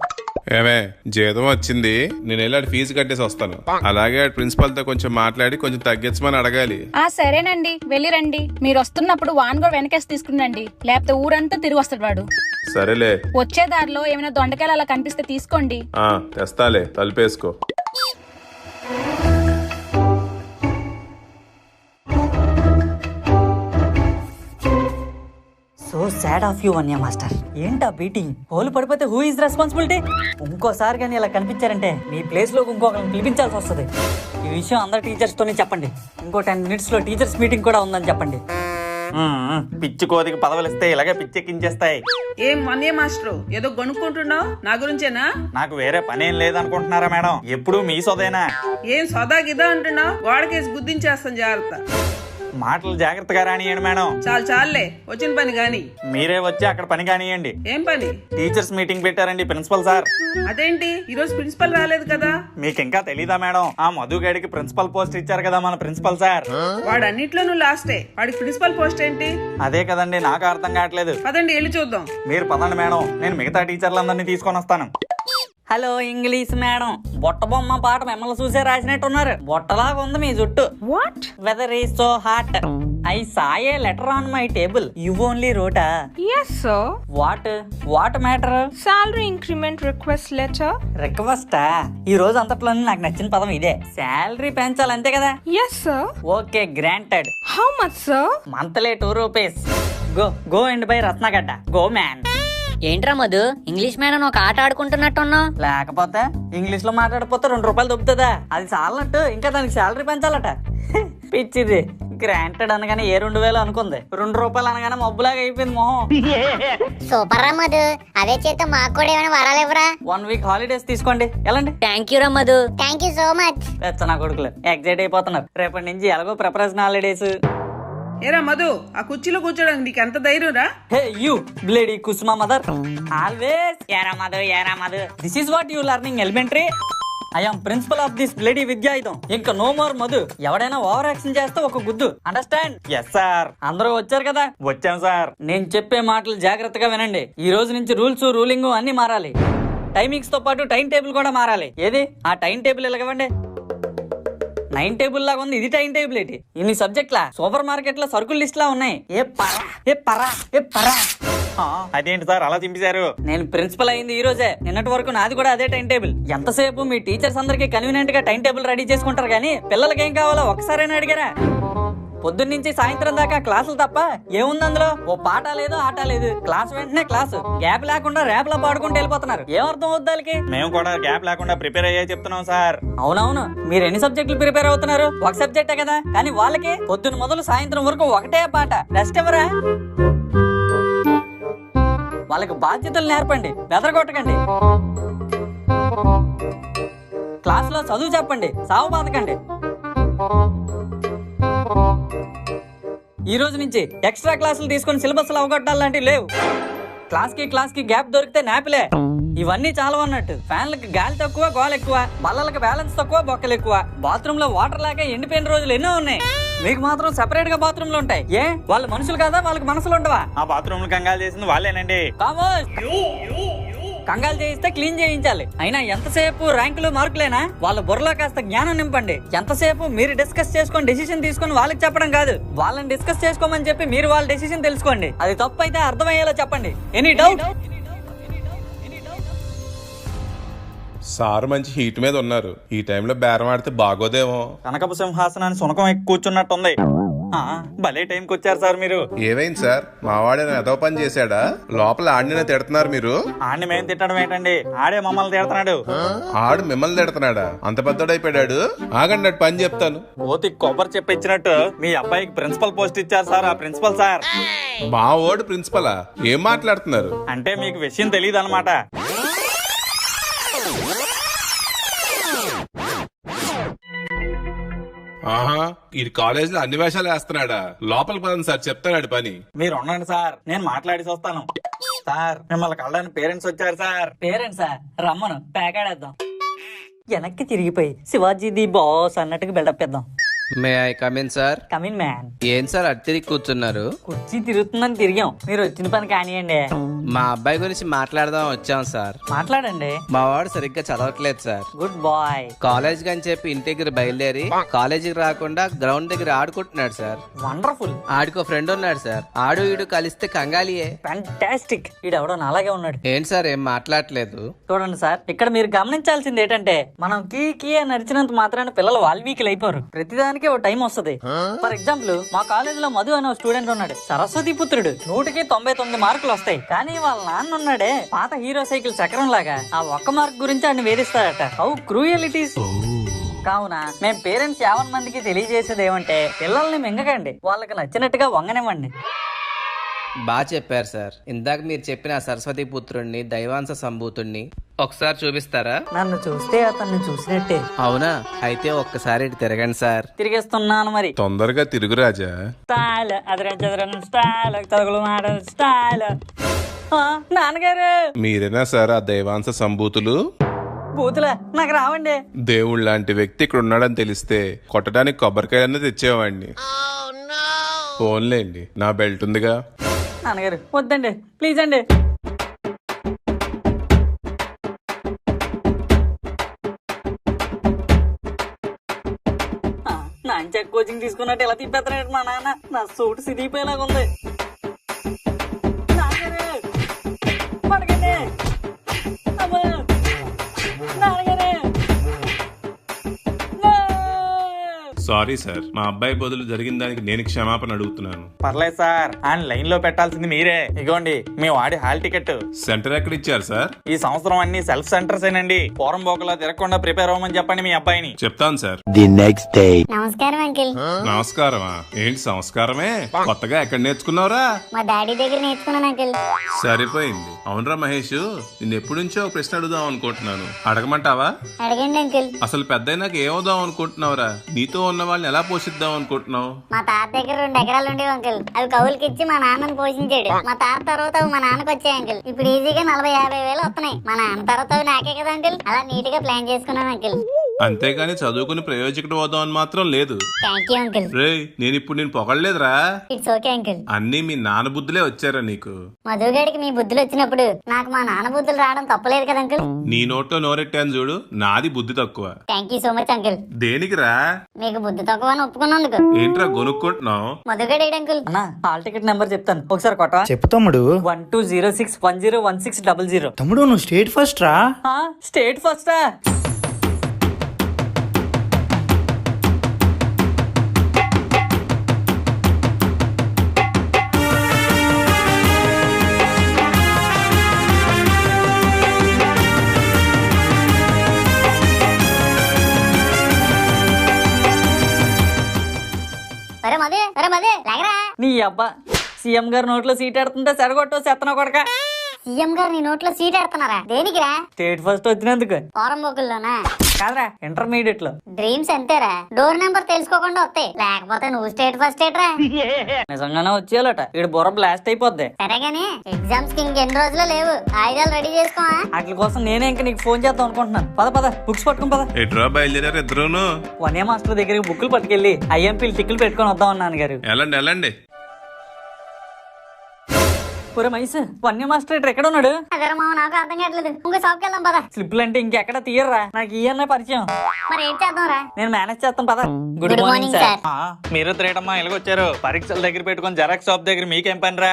ఏమే జీతం వచ్చింది, నేను వెళ్ళి ఫీజు కట్టేసి వస్తాను. అలాగే ప్రిన్సిపల్ తో కొంచెం మాట్లాడి కొంచెం తగ్గించమని అడగాలి. సరేనండి, వెళ్ళి రండి. మీరు వస్తున్నప్పుడు వాన్ కూడా వెనకేసి తీసుకురండి, లేకపోతే ఊరంతా తిరిగి వస్తాడు వాడు. సరేలే. వచ్చే దారిలో ఏమైనా దొండకాయలు అలా కనిపిస్తే తీసుకోండి. తెస్తాలే, తలుపేసుకో. సో సాడ్ ఆఫ్ యూ వన్య మాస్టర్. ఏంటా బీటింగ్? హోల్ పడిపోతే హూ ఇస్ రెస్పాన్సిబిలిటీ? ఇంకోసారి కానీ ఇలా కనిపించారంటే మీ ప్లేస్ లో ఇంకొకరిని పిలిపించాల్సి వస్తుంది. ఈ విషయం అందరు టీచర్స్ తోనే చెప్పండి. ఇంకో 10 minutes లో టీచర్స్ మీటింగ్ కూడా ఉందని చెప్పండి. పిచ్చి కోదికి పదవులు ఇస్తే ఇలాగే పిచ్చెక్కించేస్తాయి. ఏం వన్య మాస్టర్, ఏదో కొనుక్కుంటున్నావు? నా గురించేనా? నాకు వేరే పనేం లేదనుకుంటున్నారా మేడం? ఎప్పుడు మీ సోదేనా? ఏం సదా గిదా అంటున్నావు? గోడకేసి గుద్దించేస్తాను, జాగ్రత్త. మాటలు జాగ్రత్తగా రానియండి మేడం. చాలే, వచ్చిన పని గాని. మీరే వచ్చి అక్కడ పని కానియండి. ఏం పని? టీచర్స్ మీటింగ్ పెట్టారండి ప్రిన్సిపల్ సార్. అదేంటి ఈరోజు ప్రిన్సిపల్ రాలేదు కదా? మీకు ఇంకా తెలీదా మేడం? ఆ మధుగాడికి ప్రిన్సిపల్ పోస్ట్ ఇచ్చారు కదా మన ప్రిన్సిపల్ సార్. వాడు అన్నిట్లోనూ లాస్టే, వాడికి ప్రిన్సిపల్ పోస్ట్ ఏంటి? అదే కదండి నాకు అర్థం కావట్లేదు. పదండి వెళ్ళి చూద్దాం. మీరు పదండి మేడం, నేను మిగతా టీచర్లందరినీ తీసుకొని వస్తాను. Hello English madam. బొట్ట బొమ్మ పాట మిమ్మల్ని చూసే రాసినట్టున్నారు. బొట్టలాగా ఉంది మీ జుట్టు. What? Weather is so hot. I saw a letter on my table. You only రోటా? Yes sir. What matter? Salary increment request letter. రిక్వెస్టా? ఈ రోజు అంతట్లోనే నాకు నచ్చిన పదం ఇదే. శాలరీ పెంచాలి అంతే కదా? Yes sir. Okay granted. How much sir? Monthly 2 rupees. Go and buy రత్నగడ్డ. Go man. ఏంట్రా మధు, ఇంగ్లీష్ మేడం ఒక ఆట ఆడుకుంటున్నట్టున్నావు? లేకపోతే ఇంగ్లీష్ లో మాట్లాడకపోతే 2 రూపాయలు దొబ్బుతుందా? అది చాలనట్టు ఇంకా దానికి శాలరీ పెంచాలట. పిచ్చిది. గ్రాంటెడ్ అనగానే ఏ 2000 అనుకుంది, 2 రూపాయలు అనగానే మబ్బులాగా అయిపోయింది మొహం. సూపర్ రా మధు. అదే చేత మాకు కూడా ఏమైనా వరాలు ఇవ్వరా? 1 వీక్ హాలిడేస్ తీసుకోండి, వెళ్ళండి. థ్యాంక్ యూ రా Madhu. Thank you so much. నా కొడుకులు ఎగ్జైట్ అయిపోతున్నారు. రేపటి నుంచి ఎలాగో ప్రిపరేషన్ హాలిడేస్. ఏరా మధు, ఆ కుర్చీలో కూర్చోడానికి నీకు ఎంత ధైర్యం రా? Hey you bloody Kusuma mother, always యారా Madhu. This is what you learning elementary. I am principal of this bloody Vidyayudham. ఇంకా నో మోర్ మధు. ఎవడైనా ఓవర్ యాక్షన్ చేస్తే ఒక గుద్దు, అండర్స్టాండ్? Yes sir. అందరూ వచ్చారు కదా? వచ్చాం సార్. నేను చెప్పే మాటలు జాగ్రత్తగా వినండి. ఈ రోజు నుంచి రూల్స్ రూలింగ్ అన్ని మారాలి. టైమింగ్స్ తో పాటు టైం టేబుల్ కూడా మారాలి. ఏది ఆ టైం టేబుల్ ఇలాగవండి. 9 టేబుల్ లాగా ఉంది, ఇది టైం టేబుల్ ఏంటి? ఇన్ని సబ్జెక్ట్లా సూపర్ మార్కెట్ లో సర్కుల్ లిస్ట్ లా ఉన్నాయి. ఏ పరా. అదేంటి సార్ అలా చింపేశారు? నేను ప్రిన్సిపల్ అయింది ఈ రోజే. నిన్నటి వరకు నాది కూడా అదే టైం టేబుల్. ఎంతసేపు మీ టీచర్స్ అందరికి కన్వీనియంట్ గా టైం టేబుల్ రెడీ చేసుకుంటారు కానీ పిల్లలకి ఏం కావాలో ఒకసారైనా అడిగారా? పొద్దున్న నుంచి సాయంత్రం దాకా క్లాసులు తప్ప ఏముంది అందులో? ఓ పాట లేదు ఆట లేదు. క్లాస్ వెంటనే క్లాసు, గ్యాప్ లేకుండా ర్యాప్ లా పాడుకుంటూ వెళ్ళిపోతున్నారు. ఏమర్థం అవుద్దాలకి? మేము కూడా గ్యాప్ లేకుండా ప్రిపేర్ అయ్యే చెప్తున్నాం సార్. అవునవును, మీరు ఎన్ని సబ్జెక్టులు ప్రిపేర్ అవుతున్నారు? ఒక సబ్జెక్టే కదా. కానీ వాళ్ళకి పొద్దున్న మొదలు సాయంత్రం వరకు ఒకటే పాట. రెస్ట్ ఎవరా? వాళ్ళకి బాధ్యతలు నేర్పండి, బెదరగొట్టకండి. క్లాస్ లో చదువు చెప్పండి, సాగు బాధకండి. ఈ రోజు నుంచి ఎక్స్ట్రా క్లాసులు తీసుకొని సిలబస్ అవగొట్టాలంటే లేవు. క్లాస్ కి గ్యాప్ దొరికితే నాపిలే. ఇవన్నీ చాలా అన్నట్టు. ఫ్యాన్లకి గాలి తక్కువ, గోల ఎక్కువ. బల్లలకి బ్యాలెన్స్ తక్కువ, బొక్కలు ఎక్కువ. బాత్రూమ్ లో వాటర్ లేక ఎండిపోయిన రోజులు ఎన్నో ఉన్నాయి. మీకు మాత్రం సెపరేట్ గా బాత్రూమ్లు ఉంటాయి. ఏ వాళ్ళు మనుషులు కాదా? వాళ్ళకి మనసులు ఉండవా? ఆ బాత్రూమ్ కంగాలు చేసింది వాళ్ళేనండి. కంగాలు చేయిస్తే క్లీన్ చేయించాలి. అయినా ఎంతసేపు ర్యాంకులు మార్కులేనా? వాళ్ళ బుర్రలో కాస్త జ్ఞానం నింపండి. ఎంతసేపు మీరు డిస్కస్ చేసుకొని డెసిషన్ తీసుకొని వాళ్ళకి చెప్పడం కాదు. వాళ్ళని డిస్కస్ చేసుకోమని చెప్పి మీరు వాళ్ళ డెసిషన్ తెలుసుకోండి. అది తప్పు అయితే అర్థమయ్యేలా చెప్పండి. Any doubt? సార్ మంచి హీట్ మీద ఉన్నారు. ఈ టైంలో బేరం ఆడితే బాగోదేమో. కనకపు సింహాసనాన్ని సునకం ఎక్కి కూర్చున్నట్టుంది. భలే టైంకి వచ్చారు సార్ మీరు. ఏమైంది సార్, మావాడేనా ఏదో పని చేశాడా? లోపల ఆడిని తిడుతున్నారు మీరు. ఆడిని మేము తిట్టడం ఏంటండి? ఆడే మమ్మల్ని తిడుతున్నాడు. ఆడు మిమ్మల్ని తిడుతున్నాడా? అంత పెద్దోడైపోయాడు. ఆగండి పని చెప్తాను. ఓతి కొబ్బరి చెప్పిచ్చినట్టు మీ అబ్బాయికి ప్రిన్సిపల్ పోస్ట్ ఇచ్చారు సార్. ఆ ప్రిన్సిపల్ సార్. మా ఓడు ప్రిన్సిపలా? ఏం మాట్లాడుతున్నారు? అంటే మీకు విషయం తెలియదు అనమాట. ఆహా, ఈ కాలేజ్ లో అన్ని వేషాలు వేస్తున్నాడా? లోపల పదండి సార్, చెప్తాడు పని. మీరు ఉండండి సార్, నేను మాట్లాడి వస్తాను. సార్ మిమ్మల్ని కళ్ళని పేరెంట్స్ వచ్చారు సార్. పేరెంట్సా? రమ్మను, ప్యాకాడేద్దాం. వెనక్కి తిరిగిపోయి శివాజీ ది బాస్ అన్నట్టుగా బిల్డప్ ఇద్దాం. May I come in sir? Come in man. ఏం సార్ అటు తిరిగి కూర్చున్నారు? కుర్చీ తిరుగుతుందని తిరిగాం, మీరు వచ్చిన పని కానివ్వండి. మా అబ్బాయి గురించి మాట్లాడదాం వచ్చాం సార్. మాట్లాడండి. మా వాడు సరిగ్గా చదవట్లేదు సార్. Good bye. కాలేజ్ అని చెప్పి ఇంటి దగ్గర బయలుదేరి కాలేజీకి రాకుండా గ్రౌండ్ దగ్గర ఆడుకుంటున్నాడు సార్. వండర్ఫుల్. ఆడికో ఫ్రెండ్ ఉన్నాడు సార్. ఆడు ఈడు కలిస్తే కంగాలియే. ఫ్యాంటాస్టిక్. ఈడెవడో నాలాగే ఉన్నాడు. ఏంటి సార్ ఏం మాట్లాడలేదు? చూడండి సార్, ఇక్కడ మీరు గమనించాల్సింది ఏంటంటే మనం కీ అని నడిచినంత మాత్రాన పిల్లలు వాల్మీకిలు అయిపోరు. ప్రతిదానికి ఓ టైం వస్తుంది. ఫర్ ఎగ్జాంపుల్ మా కాలేజ్ లో మధు అనే స్టూడెంట్ ఉన్నాడు. సరస్వతి పుత్రుడు. 100కి 99 మార్కులు వస్తాయి. కానీ వాళ్ళ నాన్న ఉన్నాడే పాత హీరో సైకిల్ చక్రం లాగా, ఆ ఒక్క మార్క్ గురించి ఆయన వేధిస్తాడట. How cruel it is. కావున మేము పేరెంట్స్ 50 మందికి తెలియజేసేది ఏమంటే పిల్లల్ని మింగకండి, వాళ్ళకి నచ్చినట్టుగా వంగనివ్వండి. బాగా చెప్పారు సార్. ఇందాక మీరు చెప్పిన సరస్వతి పుత్రుణ్ణి, దైవాంశ సంభూతుణ్ణి ఒకసారి చూపిస్తారా? నన్ను చూస్తే అతన్ని చూసినట్టే. అవునా? అయితే ఒక్కసారి ఇటు తిరగండి సార్. తిరిగేస్తున్నాను మరి. తొందరగా తిరుగు రాజా. స్టైల్ స్టైల్ తగులు మాట స్టైల్. నాన్నగారు మీరేనా సార్ ఆ దైవాంశ సంభూతులు? బూతులా? నాకు రావండి. దేవుడు లాంటి వ్యక్తి ఇక్కడ ఉన్నాడని తెలిస్తే కొట్టడానికి కొబ్బరికాయలన్నీ తెచ్చేవాడిని. ఫోన్లేండి, నా బెల్ట్ ఉందిగా. నాన్నగారు వద్దండి ప్లీజ్ అండి. నాన్న కోచింగ్ తీసుకున్నట్టు ఎలా తిప్పేస్తున్నాడు మా నాన్న. నా సూట్ సిదిపోయేలాగా ఉంది. సారీ సార్, మా అబ్బాయి బదులు జరిగిన దానికి నేను క్షమాపణ అడుగుతున్నాను. పర్లేదు సార్, ఆయన లైన్ లో పెట్టాల్సింది మీరే. ఇగోండి మీ వాడి హాల్ టికెట్. సెంటర్ ఎక్కడ ఇచ్చారు సార్? ఈ సంవత్సరం అన్ని సెల్ఫ్ సెంటర్స్ ఏనండి. పోరం బోకలా తిరగకుండా ప్రిపేర్ అవ్వమని చెప్పండి మీ అబ్బాయిని. చెప్తాను సార్. నమస్కారం అంకిల్. నమస్కారమా? ఏంటి సంస్కారమే? కొత్తగా ఎక్కడ నేర్చుకున్నావురా? మా డాడీ దగ్గర నేర్చుకున్నాను అంకిల్. సరిపోయింది. అవునరా మహేష్, నిన్ను ఎప్పటి నుంచో ఒక ప్రశ్న అడుగుదాం అనుకుంటున్నాను. అడగమంటావా? అడగండి అంకిల్. అసలు పెద్దయినాక ఏమవుదాం అనుకుంటున్నావురా? నీతో ఉన్న వాళ్ళని ఎలా పోషిద్దాం అనుకుంటున్నావు? మా తాత దగ్గర 2 ఎకరాలు ఉండేవి అంకిల్. అవి కవులకి ఇచ్చి మా నాన్నని పోషించాడు. మా తాత తర్వాత అవి మా నాన్నకి వచ్చాయి అంకిల్. ఇప్పుడు ఈజీగా 40-50 వేలు వస్తున్నాయి. మా నాన్న తర్వాత అవి నాకే కదా అంకిల్. అలా నీట్ గా ప్లాన్ చేసుకున్నాను అంకిల్. అంతేగాని చదువుకుని ప్రయోజకుడు అవుదాం అని మాత్రం లేదు. Thank you uncle. రే, నేను ఇప్పుడు నేను పొగడలేదురా. It's okay uncle. అన్నీ మీ నాన్న బుద్ధులే వచ్చారా నీకు? మధుగాడికి మీ బుద్ధులు వచ్చినప్పుడు నాకు మా నాన్న బుద్ధులు రావడం తప్పలేదు కదా అంకిల్. నీ నోట్లో నోరెట్టాను చూడు, నాది బుద్ధి తక్కువ. Thank you so much uncle. దేనికిరా? మీకు బుద్ధి తక్కువ అని ఒప్పుకున్నందుకు. ఏంట్రా గొనుక్కుంటున్నావు? మధుగాడు అంకిల్. అన్నా హాల్ టికెట్ నెంబర్ చెప్తాను ఒకసారి కొట్ట. చెప్పు తమ్ముడు. 1206101600. తమ్ముడు నువ్వు స్టేట్ ఫస్ట్ రా. స్టేట్ ఫస్టా? నీ అబ్బా సీఎం గారు నోట్లో సీట్ ఎడుతుంటే సరిగొట్టు చెత్తన కొడక. సీఎం గారు నీ నోట్లో సీట్ ఎడుతున్నారా? దేనికిరా? స్టేట్ ఫస్ట్ వచ్చినందుకు. ఫారం బొక్కుల్లోనా? కాదరా, ఇంటర్మీడియట్ లో. డ్రీమ్స్ అంతేరా, డోర్ నెంబర్ తెలుసుకోకుండా వస్తాయి. లేకపోతే నువ్వు స్టేట్ ఫస్ట్ ఏట్రా. నిజంగానే వచ్చేయాలట. ఇక్కడ బుర్ర బ్లాస్ట్ అయిపోద్ది. సరేగాని ఎగ్జామ్స్ కి ఇంకెన్ని రోజులు లేవు, ఆయుధాలు రెడీ చేసుకో. వాటి కోసం నేనే ఇంక నీకు ఫోన్ చేద్దాం అనుకుంటున్నాను. పద పద బుక్స్ పట్టుకుని పద. ఎట్రా బయలుదేరారు ఇద్దరును? వన్య మాస్టర్ దగ్గరికి బుక్కులు పట్టుకెళ్ళి ఐఎంపీలు టిక్కులు పెట్టుకొని వద్దాం అన్నాను గారు. వెళ్ళండి వెళ్ళండి. ఒరే మైస్, వన్య మాస్టర్ ఇటు ఎక్కడ ఉన్నాడు? అదే మామ, నాకు అర్థం కావట్లేదు. ఇంకో షాప్కి వెళ్దాం పద. స్లిప్లు అంటే ఇంకెక్కడ తీయర్రా, నాకు ఈ పరిచయం. మరి ఏం చేద్దాం రా? నేను మేనేజ్ చేస్తాను పద. Good morning sir. మీరు త్రేటమ్మా ఎలాగొచ్చారు? పరీక్షల దగ్గర పెట్టుకొని జెరాక్స్ షాప్ దగ్గర మీకేం పని రా?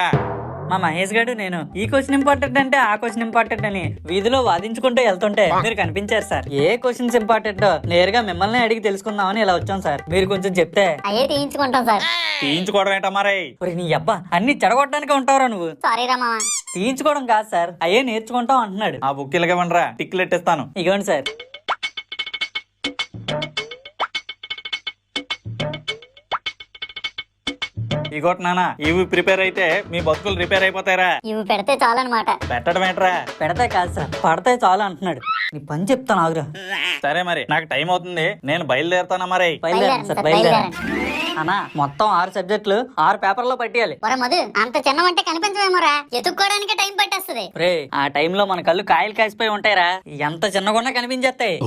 మా మహేష్ గారు నేను ఈ క్వశ్చన్ ఇంపార్టెంట్ అంటే ఆ క్వశ్చన్ ఇంపార్టెంట్ అని వీధిలో వాదించుకుంటూ వెళ్తుంటే మీరు కనిపించారు సార్. ఏ క్వశ్చన్స్ ఇంపార్టెంట్ నేరుగా మిమ్మల్ని అడిగి తెలుసుకుందామని ఇలా వచ్చాం సార్. మీరు కొంచెం చెప్తే అయ్యే తీయించుకుంటాం సార్. తీయించుకోవడం ఏంటమ్మా రే? నీ అబ్బా అన్ని చెడగొట్టడానికి ఉంటావురా నువ్వు. సారీ రా మామ. తీయించుకోవడం కాదు సార్, అయ్యే నేర్చుకుంటాం అంటున్నాడు. ఆ బుక్ ఇలాగేమనరా, టిక్లు ఎట్టేస్తాను. ఇగోండి సార్. ఇగోటి నానా, ఇవి ప్రిపేర్ అయితే మీ బతుకులు రిపేర్ అయిపోతారా? ఇవి పెడితే చాలన్నమాట. పెట్టడం ఏంట్రా? పెడతాయి కాదు సార్, పడతాయి చాలు అంటున్నాడు. నీ పని చెప్తాను ఆగురా. సరే మరి, నాకు టైం అవుతుంది, నేను బయలుదేరుతానా మరి? బయలుదేరండి సార్, బయలుదేరండి. అన్నా మొత్తం 6 సబ్జెక్టులు 6 పేపర్లో పట్టియాలి. ఒరే మధు, అంత చిన్నవంటే కనిపించవేమోరా, ఎత్తుక్కోవడానికి టైం పట్టేస్తుంది. రే, ఆ టైంలో మన కళ్ళు కాయలు కాసిపోయి ఉంటాయిరా, ఎంత చిన్నగున్నా కనిపించేస్తాయి.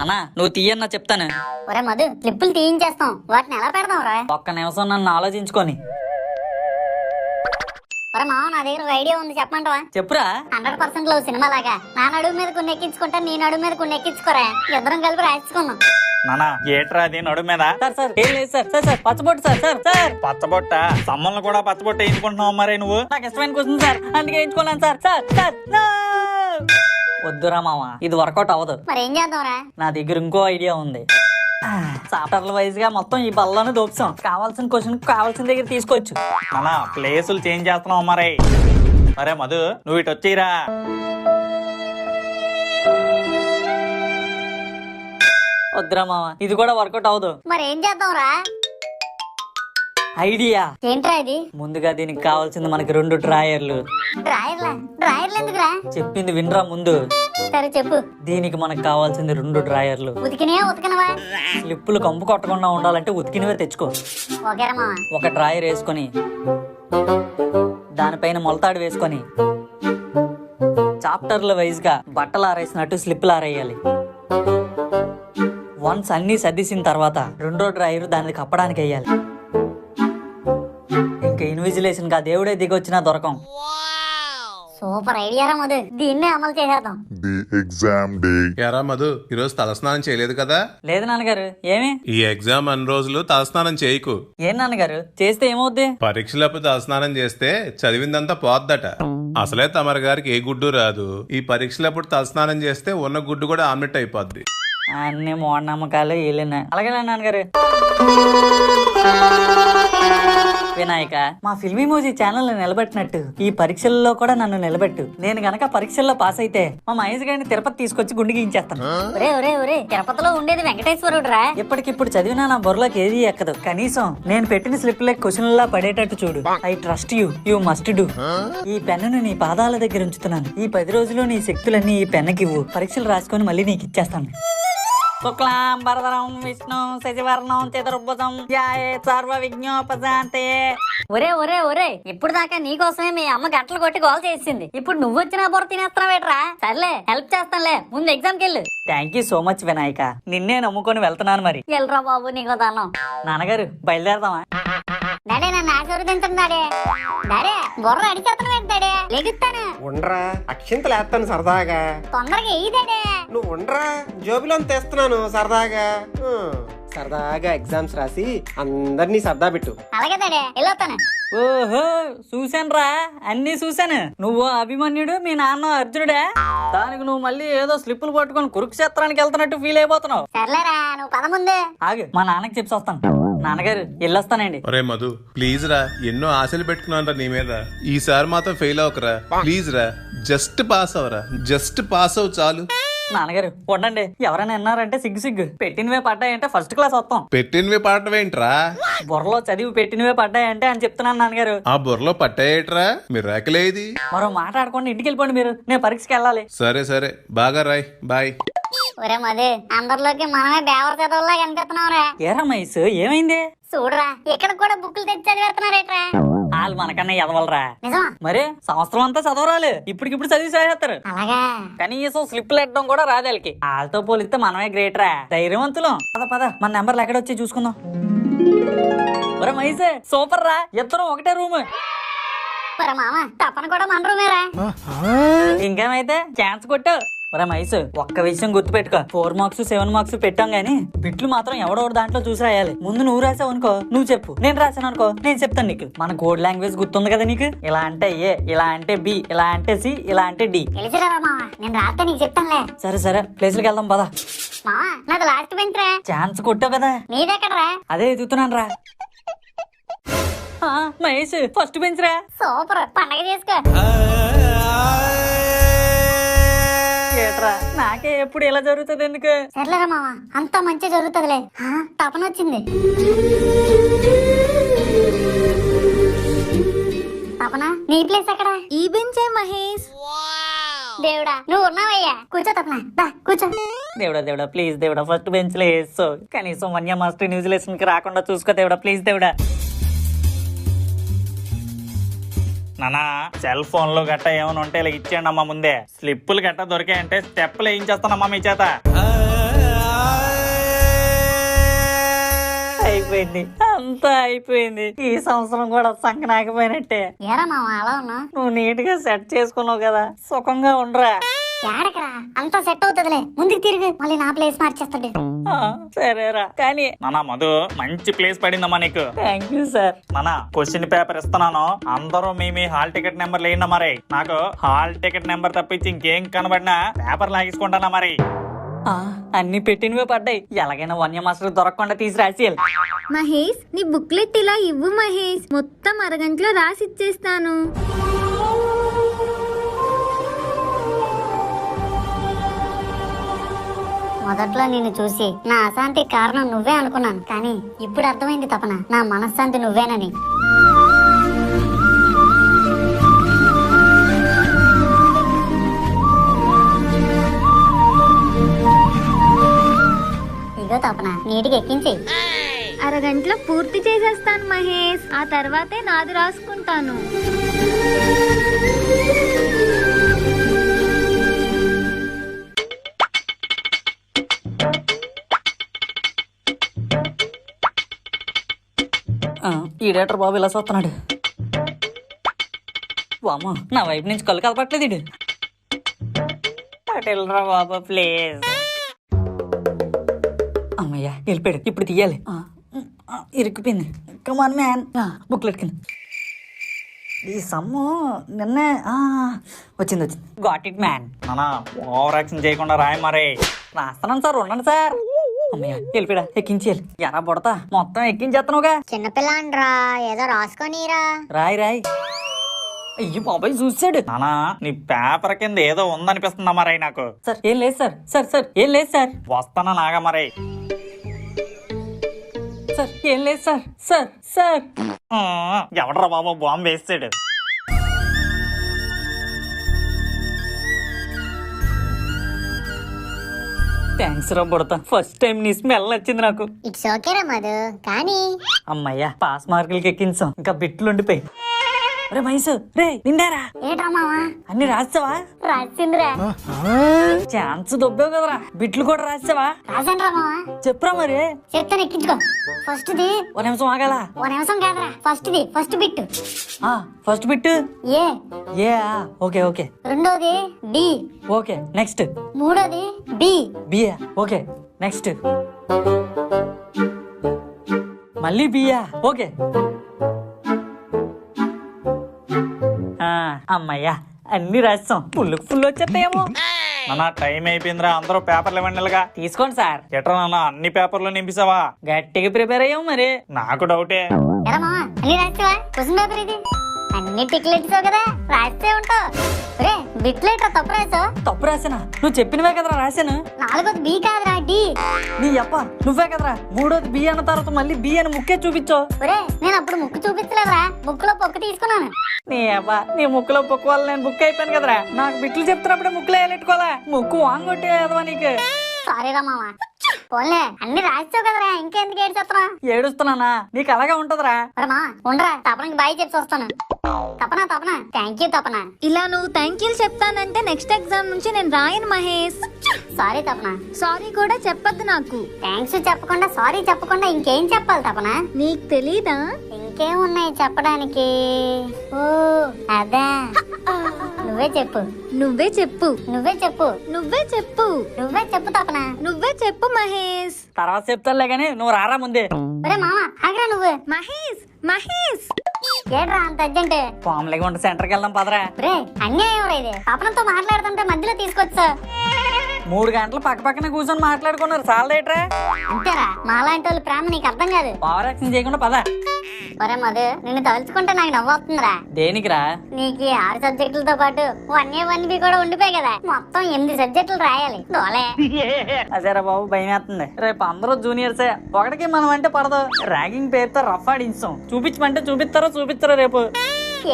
అన్నా నువ్వు తీయన్నా చెప్తాను. ఒరే మధు, క్లిప్పులు తీయించేస్తాం, వాటిని ఎలా పెడదాం రా? ఒక్క నిమిషం నన్ను ఆలోచించుకొని. ఒరే మామ, నా దగ్గర ఒక ఐడియా ఉంది, చెప్పమంటావా? చెప్పురా. 100% లవ్ సినిమా లాగా నా నడుము మీద కొన్ని ఎక్కించుకుంటా, నీ నడుము మీద కొన్ని ఎక్కించుకోరా, ఇద్దరం కలిపి రాయించుకుందాం. నానా ఏట్రా అది నడుము మీద? సార్ ఏం లేదు సార్. సార్ పచ్చబొట్టు సార్. సార్ పచ్చబొట్ట? సమ్మల్ని కూడా పచ్చబొట్ట వేయించుకుంటున్నావు మరి నువ్వు? నాకు ఇష్టమైన క్వశ్చన్ సార్, అందుకే వేయించుకున్నాను సార్. సార్ వద్దురా మామ, ఇది వర్కౌట్ అవ్వదు. మరి ఏం చేద్దాంరా? నా దగ్గర ఇంకో ఐడియా ఉంది. చాప్టర్ల వైజ్ గా మొత్తం ఈ బల్లను దోపుతాం. కావాల్సిన క్వశ్చన్ కావాల్సిన దగ్గర తీసుకోవచ్చు. నానా ప్లేసులు చేంజ్ చేస్తున్నావు మరి. అరే మధు, నువ్వు ఇటు వచ్చేరా. వద్దురా మామ, ఇది కూడా వర్కౌట్ అవ్వదు. మరి ఏం చేద్దాంరా? ఐడియా ఏంట్రా ఇది? ముందుగా దీనికి కావాల్సింది మనకి 2 డ్రాయర్లు. డ్రాయర్లు ఎందుకురా? చెప్పింది వినరా ముందు. సరే చెప్పు. దీనికి మనకు కావాల్సింది 2 డ్రాయర్లు. ఉతికినవా? స్లిప్పులు కంపు కొట్టకుండా ఉండాలంటే ఉతికినవే తెచ్చుకో. ఓకేరా మామ. ఒక డ్రాయర్ వేసుకొని దానిపైన మొలతాడు వేసుకొని చాప్టర్ల వైజ్ గా బట్టలు ఆరేసినట్టు స్లిప్పులు ఆరేయాలి. వన్స్ అన్ని సర్దిసిన తర్వాత 2వ డ్రాయర్ దాన్ని కప్పడానికి వేయాలి. ఇంకా ఇన్విజిలేషన్ గా దేవుడే దిగొచ్చినా దొరకం. సూపర్ ఐడియా రా మధు, దీన్నే అమలు చేసేద్దాం. ఎరా మధు, ఈరోజు తలస్నానం చేయలేదు కదా? లేదు నాన్నగారు. ఏమి? ఈ ఎగ్జామ్ అన్ని రోజులు తలస్నానం చేయకు. ఏం నాన్నగారు, చేస్తే ఏమవుద్ది? పరీక్షలప్పుడు తలస్నానం చేస్తే చదివిందంతా పోద్దట. అసలే తమరి గారికి ఏ గుడ్డు రాదు. ఈ పరీక్షలప్పుడు తలస్నానం చేస్తే ఉన్న గుడ్డు కూడా ఆమ్లెట్ అయిపోద్ది. అన్ని మూఢనమ్మకాలు వెళ్ళినా. అలాగే నాన్నగారు. వినాయక, మా ఫిల్మీ మోజీ ఛానల్ నిలబెట్టినట్టు ఈ పరీక్షల్లో కూడా నన్ను నిలబెట్టు. నేను గనక పరీక్షల్లో పాస్ అయితే మా మహేష్ గారిని తిరుపతి తీసుకొచ్చి గుండె గీయించేస్తాను. ఒరే ఒరే ఒరే, తిరుపతిలో ఉండేది వెంకటేశ్వరుడు రా. ఇప్పటికిప్పుడు చదివినా నా బుర్రలోకి ఏది ఎక్కదు. కనీసం నేను పెట్టిన స్లిప్ లెక్ క్వశ్చన్లా పడేటట్టు చూడు. I trust you, you must do. ఈ పెన్నును నీ పాదాల దగ్గర ఉంచుతున్నాను. ఈ 10 రోజులు నీ శక్తులన్నీ ఈ పెన్నుకివ్వు. పరీక్షలు రాసుకొని మళ్ళీ నీకు ఇచ్చేస్తాను. శుక్లాం వరదరం విష్ణు శశివర్ణం చతుర్భుజం ధ్యాయే సర్వ విజ్ఞోపశాంతే. ఒరే ఒరే ఒరే, ఇప్పుడు దాకా నీకోసమే మీ అమ్మ గంటలు కొట్టి గోల్ చేసింది. ఇప్పుడు నువ్వు వచ్చినా బుర్ర తినేస్తున్నావేట్రా? సర్లే, హెల్ప్ చేస్తానులే, ముందు ఎగ్జామ్కి వెళ్ళు. Thank you so much Vinayaka, నిన్నే నమ్ముకొని వెళ్తున్నాను. మరి వెళ్ళరా బాబు, నీకు దానం. నాన్నగారు బయలుదేరదామా? డాడీ నన్ను ఆశీర్వదించండి డాడీ. డాడీ బుర్ర అడిచేస్తున్నాడు డాడీ. లెగుస్తాను. ఉండరా, అక్షింతలు వేస్తాను సరదాగా. తొందరగా ఎయ్యి డాడీ. నువ్వు ఉండరా, జోబులో తెస్తున్నాను సరదాగా. సరదాగా ఎగ్జామ్స్ రాసి అందరినీ సరదా పెట్టు. అలాగే డాడీ, వెళ్ళొస్తాను. ఓహో, చూశాను రా, అన్ని చూశాను. నువ్వు అభిమన్యుడు, మీ నాన్న అర్జునుడే. దానికి నువ్వు మళ్ళీ ఏదో స్లిప్పులు పట్టుకొని కురుక్షేత్రానికి వెళ్తున్నట్టు ఫీల్ అయిపోతున్నావు. సర్లేరా, నువ్వు పద ముందే. ఆగు, మా నాన్నకి చెప్పి వస్తాను. నాన్నగారు వెళ్ళొస్తానండి. ఒరే మధు, ప్లీజ్ రా, ఎన్నో ఆశలు పెట్టుకున్నాను రా నీ మీద. ఈసారి మాత్రం ఫెయిల్ అవ్వకరా ప్లీజ్ రా. జస్ట్ పాస్ అవరా, జస్ట్ పాస్ అవ్వు చాలు. నాన్నగారు ఉండండి, ఎవరైనా అన్నారంటే సిగ్గు. పెట్టినవే పడ్డాయంటే ఫస్ట్ క్లాస్ వస్తాం. పెట్టినవి పాడటమేంట్రా? బుర్రలో చదివి పెట్టినవే పడ్డాయంటే అని చెప్తున్నాను నాన్నగారు. ఆ బుర్రలో పట్టాయేట్రా? మీరు రేకలేది. మరో మాట్లాడకుండా ఇంటికి వెళ్ళిపోండి మీరు, నేను పరీక్షకి వెళ్ళాలి. సరే సరే, బాగా రాయ్, బాయ్. ఒరే మధు, అందరిలోకి మనమే బేవర్ చదవల్లా కనిపిస్తున్నావురా. ఏరా మైస్, ఏమైంది? చూడరా, ఇక్కడ కూడా బుక్కులు తెచ్చి చదివేస్తున్నారేట్రా. వాళ్ళు మనకన్నా ఎదవలరా. నిజమా? మరి సంవత్సరం అంతా చదవరాలు, ఇప్పటికిప్పుడు చదివి చదివేస్తారు. అలాగా? కనీసం స్లిప్లు ఎట్టడం కూడా రాదు వాళ్ళకి. వాళ్ళతో పోలిస్తే మనమే గ్రేట్ రా, ధైర్యవంతులం. పద పద, మన నెంబర్లు ఎక్కడొచ్చి చూసుకుందాం. ఒరే మైస్, సూపర్ రా, ఇద్దరం ఒకటే రూమ్. ఒరే మామ, తప్పన కూడా మన రూమేరా. ఇంకేమైతే ఛాన్స్ కొట్టావు. ఒరే మైస్, ఒక్క విషయం గుర్తుపెట్టుకో, 4 మార్క్స్ 7 మార్క్స్ పెట్టాం గానీ బిట్లు మాత్రం ఎవడోడు దాంట్లో చూసి రాయాలి. ముందు నువ్వు రాసావు అనుకో నువ్వు చెప్పు, నేను రాసాను అనుకో నేను చెప్తాను నీకు. మన కోడ్ లాంగ్వేజ్ గుర్తుంది కదా నీకు? ఇలా అంటే ఏ, ఇలా అంటే బి, ఇలా అంటే సి, ఇలా అంటే డి. తెలిసిరా మామ, నేను రాస్తే నీకు చెప్తానులే. సరే సరే, ప్లేస్కి వెళ్దాం పద. మామ, నాది లాస్ట్ బెంచ్ రా. ఛాన్స్ కొట్టావు కదా. నీదెక్కడరా? అదే ఎదుగుతున్నాను రా. మహేష్ ఫస్ట్ బెంచ్ రా. సూపర్, పండగ చేసుకో. ఏట్రా, నాకే ఎప్పుడు ఇలా జరుగుతుంది ఎందుకు? సర్లేరా మామ, అంతా మంచి జరుగుతుందిలే. తపన వచ్చింది. తపన, నీ ప్లేస్ ఎక్కడ? ఈ బెంచే మహేష్. దేవుడా, నువ్వు ఉన్నావయ్యా. కూర్చో తపన, దా కూర్చో. దేవుడా దేవుడా ప్లీజ్ దేవుడా, ఫస్ట్ బెంచ్ లో వేసుకో. కనీసం వన్య మాస్టర్ న్యూజిలేషన్ కి రాకుండా చూసుకో దేవుడా, ప్లీజ్ దేవుడా. నానా, సెల్ ఫోన్ లో గట్ట ఏమైనా ఉంటే ఇలా ఇచ్చేయండి అమ్మా. ముందే స్లిప్పులు గట్ట దొరికాయంటే స్టెప్లు వేయించేస్తానమ్మా మీ చేత. అయిపోయింది, అంతా అయిపోయింది. ఈ సంవత్సరం కూడా సంకనాకపోయినట్టే. ఏరా మామ అలా ఉన్నా? నువ్వు నీట్ గా సెట్ చేసుకున్నావు కదా, సుఖంగా ఉండరా. ఏడకరా, అంతా సెట్ అవుతుందిలే. ముందుకు తిరిగి మళ్ళీ నా ప్లేస్ మార్చేస్తాడు. సరేరా, కానీ నానా మధు, మంచి ప్లేస్ పడిందమ్మా నీకు. Thank you sir. నానా, క్వశ్చన్ పేపర్ ఇస్తున్నాను, అందరూ మీ హాల్ టికెట్ నెంబర్ లేండి. మరి నాకు హాల్ టికెట్ నెంబర్ తప్పించి ఇంకేం కనబడినా పేపర్ లాగేసుకుంటానా మరి. అన్ని పెట్టినవే పడ్డాయి. ఎలాగైనా వన్య మాస్టర్ దొరకకుండా తీసి రాసేయాలి. మహేష్, నీ బుక్లెట్ ఇలా ఇవ్వు మహేష్, మొత్తం అరగంటలో రాసి ఇచ్చేస్తాను. మొదట్లో నిన్ను చూసి నా అశాంతి కారణం నువ్వే అనుకున్నాను, కానీ ఇప్పుడు అర్థమైంది తపన, నా మనశ్శాంతి నువ్వేనని. ఇదో తపన, నీటికి ఎక్కించి. అరగంటలో పూర్తి చేసేస్తాను మహేష్, ఆ తర్వాతే నాది రాసుకుంటాను. ఈడేటర్ బాబు ఇలా చూస్తున్నాడు. వామ్మో, నా వైపు నుంచి కళ్ళు కలపట్లేదు ఇడు. అటెల్రా బాబా ప్లీజ్. అమ్మయ్యా వెళ్ళిపోయాడు, ఇప్పుడు తీయాలి. ఇరుక్కుపోయింది. కమాన్ మ్యాన్, బుక్లెట్ కింద. ఈ సమ్ము నిన్నే వచ్చింది. Got it man. నానా, ఓవర్ యాక్షన్ చేయకుండా రాయి మరి. రాస్తున్నాను సార్, ఉండండి సార్. అమ్మయ్య వెళ్ళిపోయా, ఎక్కించేయాలి. ఎరా బుడతా మొత్తం ఎక్కించేస్తున్నావుగా. చిన్నపిల్ల అండ్రా, ఏదో రాసుకోనీరా. రాయి రాయి. అయ్యి బాబాయ్ చూసాడు. నానా నీ పేపర్ కింద ఏదో ఉందనిపిస్తుందా మరై నాకు. సార్ ఏం లేదు సార్. సార్ సార్ ఏం లేదు సార్. వస్తానా నాగా మరై. సార్ ఏం లేదు సార్. సార్ సార్ ఎవడ్రా బాబు బాంబు వేసాడు. థ్యాంక్స్ రా బుడతా, ఫస్ట్ టైం నీ స్మెల్ వచ్చింది నాకు. ఇట్స్ ఓకేరా మధు, కానీ అమ్మయ్యా పాస్ మార్కులకి ఎక్కించాం, ఇంకా బిట్లు ఉండిపోయి. రే మైసు, రే నిండారా? ఏట్రా మావా అన్ని రాసావా? రాసిందిరా. ఛాన్స్ దొబ్బావు కదరా, బిట్లు కూడా రాసావా? రాసానురా మావా. చెప్పురా మరి. చెప్తాను, ఎక్కించుకో. ఫస్ట్ ది ఒక నిమిషం ఆగాల. ఓ నిమిషం కాదురా, first the first bit. First bit A. A okay okay. రెండోది డి. Okay next. మూడోది బి. బియా ఓకే నెక్స్ట్. మళ్ళీ బియా ఓకే. అమ్మయ్యా అన్ని రాస్తాం, ఫుల్ వచ్చేస్తాయేమో. నానా టైం అయిపోయిందిరా, అందరూ పేపర్లు ఇవ్వండిగా. తీసుకోండి సార్. ఎట్రా నాన్న అన్ని పేపర్లు నింపిసావా? గట్టిగా ప్రిపేర్ అయ్యావు మరి. నాకు డౌటే. ఎరా మావా అన్ని రాస్తావా? క్వశ్చన్ పేపర్ ఇది. అన్ని టిక్లెట్సావు కదా, రాస్తే ఉంటావు. రే బిట్లెట్రా తప్పు రాసావు. తప్పు రాసానా? నువ్వు చెప్పినవే కదరా రాశాను. నాలుగోది బి కాదురా, డి. నీ అప్ప నువ్వే కదరా మూడోది బి అన్న తర్వాత మళ్ళీ బి అని ముక్కే చూపించావు. ఒరే నేను అప్పుడు ముక్కు చూపించలేదురా, ముక్కులో పొక్కు తీసుకున్నాను. నీ అబ్బా నీ ముక్కులో పొక్కు వల్ల నేను బుక్ అయిపోయాను కదరా. నాకు బిట్లు చెప్తున్నప్పుడే ముక్కులో వేలెట్టుకోవాలా, ముక్కు వాంగొట్టే కదవా నీకు. సారీరా మావా. పోన్లే అన్ని రాస్తావు కదరా, ఇంకెందుకు ఏడ్చేస్తున్నా? ఏడుస్తున్నానా? నీకు అలాగే ఉంటదిరా. మా ఉండరా, తపనకి బాయ్ చెప్పి వస్తాను. తపనా తపనా థ్యాంక్ యూ తపనా. ఇలా నువ్వు థ్యాంక్ యూ చెప్తానంటే నెక్స్ట్ ఎగ్జామ్ నుంచి నేను రాయను మహేష్. సారీ తపనా. సారీ కూడా చెప్పొద్దు నాకు. థ్యాంక్స్ చెప్పకుండా సారీ చెప్పకుండా ఇంకేం చెప్పాలి తపనా? నీకు తెలీదా? ఇంకేమున్నాయి చెప్పడానికి? ఓ అదా, నువ్వే చెప్పు. నువ్వే చెప్పు. నువ్వే చెప్పు. నువ్వే చెప్పు. నువ్వే చెప్పు తపనా. నువ్వే చెప్పు మహేష్. తర్వాత చెప్తానులే గానీ నువ్వు రారా ముందే. ఒరే మామ ఆగరా నువ్వు. మహేష్ మహేష్ ఏడ్రా అంత అర్జెంట్? పాములకి ఉంటే సెంటర్కి వెళ్దాం పదరా. రే అన్యాయం రా ఇది. తపనతో మాట్లాడుతుంటే మధ్యలో తీసుకొచ్చా. 3 గంటలు పక్క పక్కన కూర్చొని మాట్లాడుకున్నారు, చాలదేట్రా? అంతేరా, మాలాంటి వాళ్ళు ప్రేమ నీకు అర్థం కాదు. ఓవర్ యాక్షన్ చేయకుండా పద. ఒరే మధు నిన్ను తలుచుకుంటే నాకు నవ్వుతుందిరా. దేనికిరా? నీకు 6 సబ్జెక్టులతో పాటు 1A 1B కూడా ఉండిపోయి కదా, మొత్తం 8 సబ్జెక్టులు రాయాలి. దోలే. అదేరా బాబు భయం వేస్తుంది. రేపు అందరూ జూనియర్సే, ఒకటికి మనం అంటే పడదు. ర్యాగింగ్ పేరుతో రఫ్ ఆడించాం, చూపించమంటే చూపిస్తారో రేపు.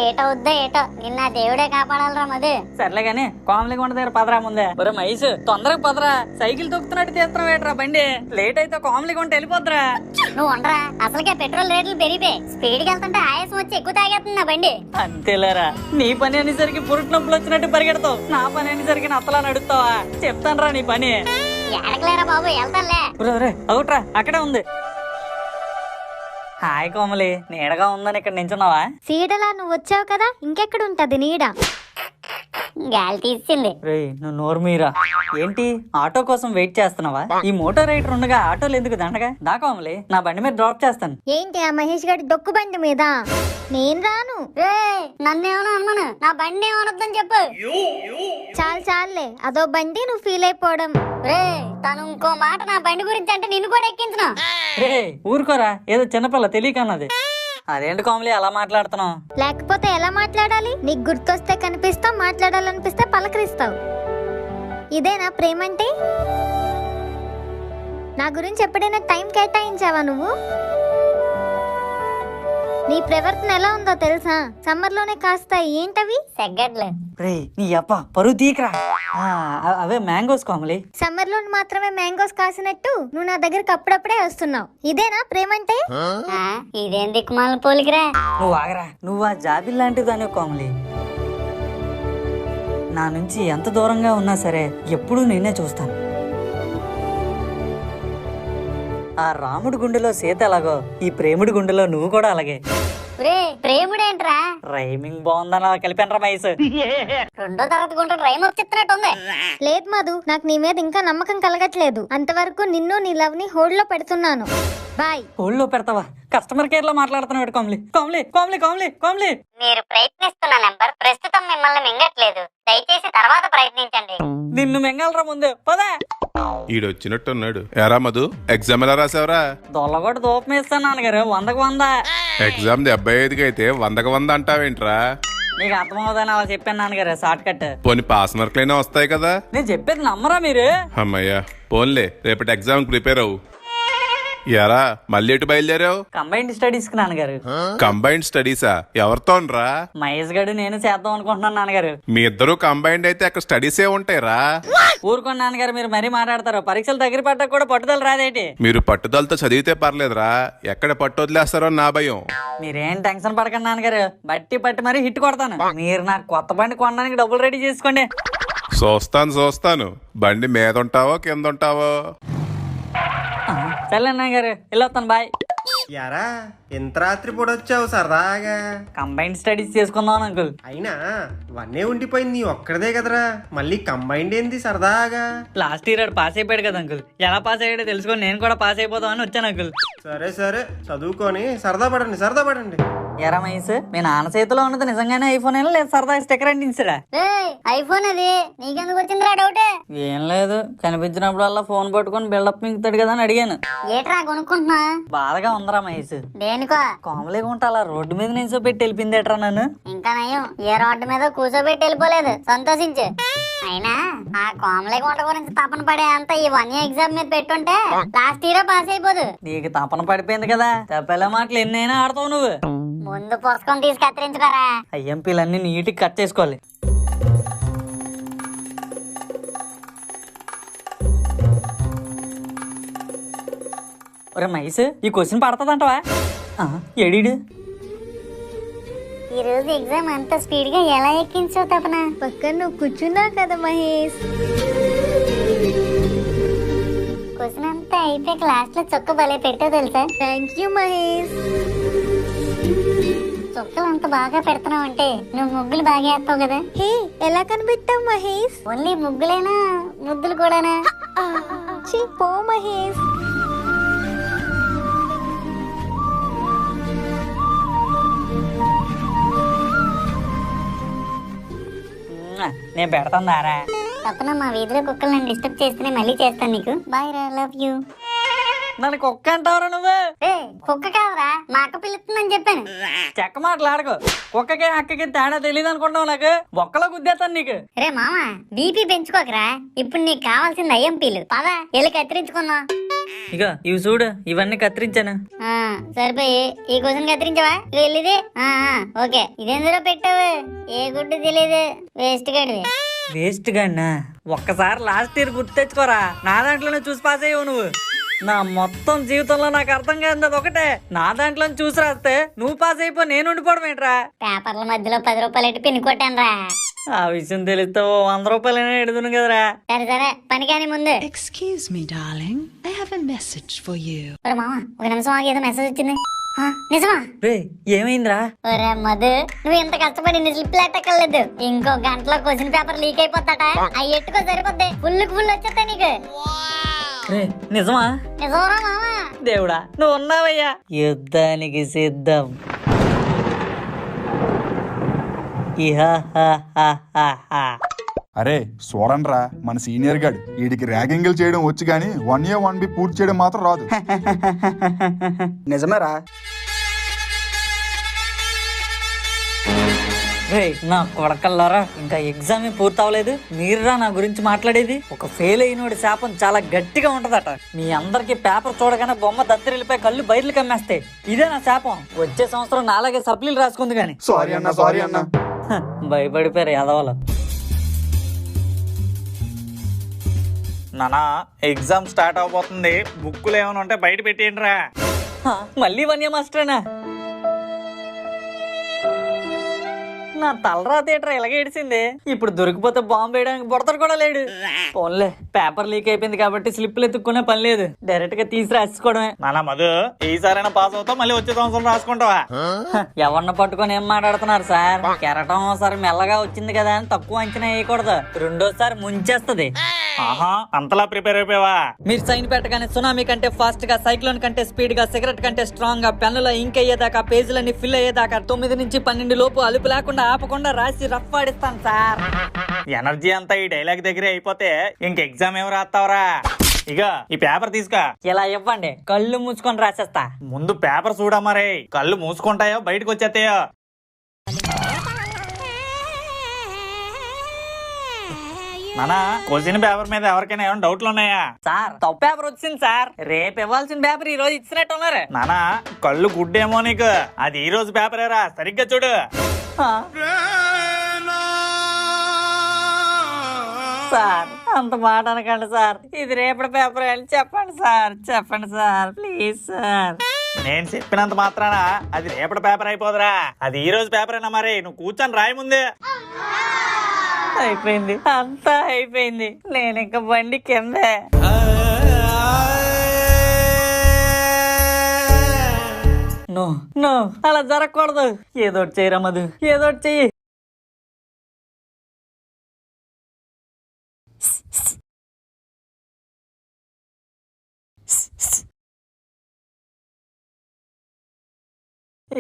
ఏటవుద్దో ఏటో, నిన్న దేవుడే కాపాడాలరా మధు. సర్లే గానీ కామలిగా ఉండ దగ్గర పదరా ముందే. ఒరే మైసు తొందరగా పదరా, సైకిల్ తొక్కుతున్నట్టు తీస్తున్నావు ఏట్రా బండి? లేట్ అయితే కామలిగా ఉంటే వెళ్ళిపోద్దురా. నువ్వు ఉండరా, అసలుకే పెట్రోల్ రేట్లు పెరిగిపోయి స్పీడ్ కి వెళ్తుంటే ఆయాసం వచ్చి ఎక్కువ తాగేస్తుంది నా బండి. అంతేలేరా, నీ పని అనేసరికి పురుటి నొప్పులు వచ్చినట్టు పరిగెడతావు, నా పని అనేసరికి నత్తలా నడుస్తావా? చెప్తానరా నీ పని. ఎడకలేరా బాబు, వెళ్తానులే. అవుట్రా అక్కడే ఉంది. హాయ్ కోమలి, నీడగా ఉందని ఇక్కడ నించున్నావా? సీడలా నువ్వు వచ్చావు కదా, ఇంకెక్కడ ఉంటది నీడ. గాలి తీసింది. నువ్వు నోరు మీరా. ఏంటి ఆటో కోసం వెయిట్ చేస్తున్నావా? ఈ మోటార్ రైడర్ ఉండగా ఆటోలు ఎందుకు దండగా? దా కోమలి, నా బండి మీద డ్రాప్ చేస్తాను. ఏంటి ఆ మహేష్ గారి డొక్కు బండి మీద? నేను రాను. నన్నేమన్నా అన్నాను, నా బండి ఏమనొద్దని చెప్పు. చాలే అదో బండి నువ్వు ఫీల్ అయిపోవడం. తను ఇంకో మాట నా బండి గురించి అంటే నిన్ను కూడా ఎక్కించను. ఊరుకోరా, ఏదో చిన్నపిల్ల తెలియకన్నది. అదేంటి కోమలి అలా మాట్లాడుతున్నావు? లేకపోతే ఎలా మాట్లాడాలి? నీకు గుర్తొస్తే కనిపిస్తావు, మాట్లాడాలనిపిస్తే పలకరిస్తావు. ఇదేనా ప్రేమంటే? నా గురించి ఎప్పుడైనా టైం కేటాయించావా నువ్వు? నీ ప్రవర్తన ఎలా ఉందో తెలుసా? సమ్మర్ లోనే కాస్తాయి ఏంటవి? సెగ్గడ్లు. నీ అప్ప పరువు తీకరా. అవే మ్యాంగోస్ కోమలి. సమ్మర్ లో మాత్రమే మ్యాంగోస్ కాసినట్టు నువ్వు నా దగ్గరకు అప్పుడప్పుడే వస్తున్నావు. ఇదేనా ప్రేమంటే? ఇదేం దిక్కుమాల పోలికిరా. నువ్వు ఆగరా, నువ్వు ఆ జాబిల్ లాంటిదాని కోమలి. నా నుంచి ఎంత దూరంగా ఉన్నా సరే ఎప్పుడూ నేనే చూస్తాను. ఆ రాముడి గుండెలో సీత ఎలాగో, ఈ ప్రేముడి గుండెలో నువ్వు కూడా అలాగే. ప్రేముడేంట్రా? రైమింగ్ బాగుందని అలా కలిపాను రా మైస్. 2వ తరగతి గుంట రైమ్ వచ్చేస్తున్నట్టుంది. లేదు మధు, నాకు నీ మీద ఇంకా నమ్మకం కలగట్లేదు. అంతవరకు నిన్ను నీ లవ్ ని హోల్డ్ లో పెడుతున్నాను. బాయ్. ఒళ్ళో పెడతావా? కస్టమర్ కేర్ లో మాట్లాడుతున్నాడు. కామ్లీ కామ్లీ కామ్లీ కామ్లీ కామ్లీ. మీరు ప్రయత్నిస్తున్న నెంబర్ ప్రస్తుతం మిమ్మల్ని మింగట్లేదు. దయచేసి తర్వాత ప్రయత్నించండి. నిన్ను మింగలరా ముందు పదా. ఈడొచ్చినట్టున్నాడు. ఎరా మధు, ఎగ్జామ్ ఎలా రాసావరా? దొల్లగొట్టు దూపం వేస్తాను నాన్నగారు. 100కు 100. ఎగ్జామ్ 75కి అయితే 100కి 100 అంటావేంట్రా? నీకు అర్థమవుదని అలా చెప్పాను నాన్నగారు. Short cut. పోనీ పాస్ మార్కులైనా వస్తాయి కదా. నేను చెప్పేది నమ్మరా మీరు? అమ్మయ్యా పోన్లే, రేపటి ఎగ్జామ్ ప్రిపేర్ అవ్వు. ఎరా మళ్ళీ ఎటు బయలుదేరావు? కంబైన్డ్ స్టడీస్ కి నాన్నగారు. కంబైన్డ్ స్టడీసా? ఎవరితోనరా? మహేష్ గడు నేను చేద్దాం అనుకుంటున్నాను నాన్నగారు. మీ ఇద్దరు కంబైన్డ్ అయితే అక్కడ స్టడీసే ఉంటాయిరా. ఊరుకోండి నాన్నగారు, మీరు మరీ మాట్లాడతారు. పరీక్షలు దగ్గర పడ్డా కూడా పట్టుదల రాదేటి. మీరు పట్టుదలతో చదివితే పర్లేదురా, ఎక్కడ పట్టు వదిలేస్తారో నా భయం. మీరేం టెన్షన్ పడకండి నాన్నగారు. బట్టి పట్టి మరీ హిట్ కొడతాను. మీరు నాకు కొత్త బండి కొనడానికి డబ్బులు రెడీ చేసుకోండి. చూస్తాను బండి మీద ఉంటావో కింద ఉంటావో. సరే నాన్నగారు, వెళ్ళొస్తాను. బాయ్. యారా ఎంత రాత్రి పొడొచ్చావు సరదాగా? కంబైన్డ్ స్టడీస్ చేసుకుందాం అంకుల్. అయినా వన్నే ఉండిపోయింది, నీ ఒక్కడదే కదరా. మళ్ళీ కంబైండ్ ఏంది సరదాగా? లాస్ట్ ఇయర్ పాస్ అయిపోయాడు కదా అంకుల్. ఎలా పాస్ అయ్యాడో తెలుసుకొని నేను కూడా పాస్ అయిపోదామని వచ్చాను అంకుల్. సరే చదువుకొని సరదా పడండి. ఎరా మహేష్, మీ నాన్న చేతిలో ఉన్నది నిజంగానే ఐఫోన్ అయినా లేదు సరదా స్టిక్కర్ అంటించాడా? ఐఫోన్ అది నీకెందుకు వచ్చిందిరా డౌట్? ఏం లేదు, కనిపించినప్పుడల్లా ఫోన్ పట్టుకొని బిల్డప్ మింగుతాడు కదా అని అడిగాను. ఏట్రా కొనుక్కుంటున్నా? బాధగా ఉందరా మహేష్. దేనికో? కోమలేగా ఉంటా అలా రోడ్డు మీద నిల్చో పెట్టి వెళ్ళిపోయిందేట్రా నన్ను. ఇంకా నయం, ఏ రోడ్డు మీద కూర్చోబెట్టి వెళ్ళిపోలేదు. సంతోషించు. అయినా ఆ కోమలేగా వంట గురించి తపన పడే అంత ఈ 1 year ఎగ్జామ్ మీద పెట్టుంటే లాస్ట్ ఇయర్ పాస్ అయిపోదు. నీకు తపన పడిపోయింది కదా, తప్పేలా మాటలు ఎన్నైనా ఆడతావు నువ్వు. ముందు పుస్తకం తీసి కత్తిరించుకోరా. ఐఎంపీలన్నీ నీట్గా కట్ చేసుకోవాలి. ఒరే మహేష్, ఈ క్వశ్చన్ పడుతుందంటవా? ఎడీడు ఈ రోజు ఎగ్జామ్ అంత స్పీడ్ గా ఎలా ఎక్కించావు తపన? పక్కన నువ్వు కూర్చున్నావు కదా మహేష్. క్వశ్చన్ అంతా అయిపోయి క్లాస్ లో చొక్క భలే పెట్టావు తెలుసా? Thank you Mahesh. చొక్కలు అంత బాగా పెడుతున్నావు అంటే నువ్వు ముగ్గులు బాగా వేస్తావు కదా. హే, ఎలా కనిపెట్టావు మహేష్? ఓన్లీ ముగ్గులేనా, ముద్దులు కూడానా? పో మహేష్. నేను పెడతాను దారా. తప్పన మా వీధిలో కుక్కలు నన్ను డిస్టర్బ్ చేస్తేనే మళ్ళీ చేస్తాను నీకు. బాయ్ రా, లవ్ యూ. నన్ను కుక్క అంటావురా నువ్వు? కుక్క కాదురా, మా అక్క పిలుస్తుందని చెప్పాను. చెక్క మాట్లాడుకో. కుక్కకి అక్కకి తేడా తెలియదు అనుకుంటావు. నాకు బొక్కలో గుద్దేస్తాను నీకు. రే మామ, బీపీ పెంచుకోకరా. ఇప్పుడు నీకు కావాల్సింది ఐఎంపీలు. పద వెళ్ళి కత్తిరించుకుందాం. ఇక ఇవి చూడు, ఇవన్నీ కత్తిరించాను. సరిపోయి ఈ క్వశ్చన్ కత్తిరించవా? వెళ్ళిది. ఓకే, ఇదెందులో పెట్టావు? ఏ గుడ్డు తెలియదు, వేస్ట్ గడివి. వేస్ట్ గాడినా? ఒక్కసారి లాస్ట్ ఇయర్ గుర్తు తెచ్చుకోరా. నా దాంట్లోనే చూసి పాస్ అయ్యావు నువ్వు. నా మొత్తం జీవితంలో నాకు అర్థం కాదు అది ఒకటే. నా దాంట్లో చూసి రాస్తే నువ్వు పాస్ అయిపో, నేను ఉండిపోవడం ఏంట్రా? పేపర్ల మధ్యలో 10 రూపాయలు ఎట్టి పిన్ కొట్టాను రా. ఆ విషయం తెలిస్తే 100 రూపాయలైనా ఎడుదును కదరా. సరే పని కానీ ముందు. Excuse me, darling. I have a message for you. ఒరే మామ, ఒక నిమిషం ఆగి, ఏదో మెసేజ్ వచ్చింది. నిజమా? రే ఏమైందిరా? ఒరే మధు, నువ్వు ఎంత కష్టపడి స్లిప్ లెట్టక్కర్లేదు. ఇంకో గంటలో క్వశ్చన్ పేపర్ లీక్ అయిపోతాట. అవి ఎట్టుకో సరిపోద్ది. ఫుల్ వచ్చేస్తా నీకు. రే నిజమా? నిజమరా మామ? దేవుడా, నువ్వు ఉన్నావయ్యా. యుద్ధానికి సిద్ధం. అరే చూడండిరా, మన సీనియర్ గాడు వీడికి ర్యాగింగ్లు చేయడం వచ్చు గానీ 1 year 1B పూర్తి చేయడం మాత్రం రాదు. నిజమేరా? రే నా కొడకల్లారా, ఇంకా ఎగ్జామ్ పూర్తి అవ్వలేదు, మీరురా నా గురించి మాట్లాడేది? ఒక ఫెయిల్ అయినోడి శాపం చాలా గట్టిగా ఉంటదట. మీ అందరికి పేపర్ చూడగానే బొమ్మ దత్తరిల్లిపోయి కళ్ళు బయర్లు కమ్మేస్తాయి. ఇదే నా శాపం. వచ్చే సంవత్సరం నాలాగే సప్లీలు రాసుకుంది గాని. సారీ అన్న. భయపడిపోయారు యాదవలు. నానా ఎగ్జామ్ స్టార్ట్ అవబోతుంది, బుక్కులు ఏమైనా ఉంటే బయట పెట్టేయండి రా. మళ్ళీ 1 year మాస్టరేనా? నా తలరా థియేటర్ ఇలాగే ఏడిసింది. ఇప్పుడు దొరికిపోతే బాంబు వేయడానికి బుడతడు కూడా లేడు. పోన్లే, పేపర్ లీక్ అయిపోయింది కాబట్టి స్లిప్లు ఎత్తుక్కునే పని లేదు, డైరెక్ట్ గా తీసి రాసుకోవడమే. నానా మధు, ఈసారైనా పాస్ అవుతావు, మళ్ళీ వచ్చే సంవత్సరం రాసుకుంటావా? ఎవరిని పట్టుకొని ఏం మాట్లాడుతున్నారు సార్? కెరటం ఒకసారి మెల్లగా వచ్చింది కదా అని తక్కువ అంచనా వేయకూడదు, రెండోసారి ముంచేస్తది. ఆహా, అంతలా ప్రిపేర్ అయిపోయావా? మీరు సైన్ పెట్టగానే సునామీ కంటే ఫాస్ట్ గా, సైక్లోన్ కంటే స్పీడ్ గా, సిగరెట్ కంటే స్ట్రాంగ్ గా, పెన్నులో ఇంక్ అయ్యేదాకా, పేజీలన్నీ ఫిల్ అయ్యేదాకా 9 నుంచి 12 లోపు అలుపు లేకుండా ఆపకుండా రాసి రఫ్ ఆడిస్తాను సార్. ఎనర్జీ అంతా ఈ డైలాగ్ దగ్గరే అయిపోతే ఇంక ఎగ్జామ్ ఏం రాస్తావరా? ఇక ఈ పేపర్ తీసుకో. ఇలా ఇవ్వండి, కళ్ళు మూసుకొని రాసేస్తా. ముందు పేపర్ చూడా, మరి కళ్ళు మూసుకుంటాయో బయటకు వచ్చేస్తాయో. నానా, క్వశ్చన్ పేపర్ మీద ఎవరికైనా ఏమైనా డౌట్లు ఉన్నాయా? సార్ తప్పు పేపర్ వచ్చింది సార్, రేపు ఇవ్వాల్సిన పేపర్ ఈ రోజు ఇచ్చినట్టు ఉన్నారు. నానా, కళ్ళు గుడ్డేమో నీకు, అది ఈ రోజు పేపరేరా, సరిగ్గా చూడు. సార్ అంత మాట అనకండి సార్, ఇది రేపటి పేపర్ అని చెప్పండి సార్, చెప్పండి సార్, ప్లీజ్ సార్. నేను చెప్పినంత మాత్రాన అది రేపటి పేపర్ అయిపోదురా, అది ఈ రోజు పేపరేనా? మరి నువ్వు కూర్చొని రాయి ముందే. అయిపోయింది, అంతా అయిపోయింది, నేను ఇంకా బండి కిందే. నో నో, అలా జరగకూడదు. ఏదోటి చెయ్యరా మధు, ఏదోటి చెయ్యి.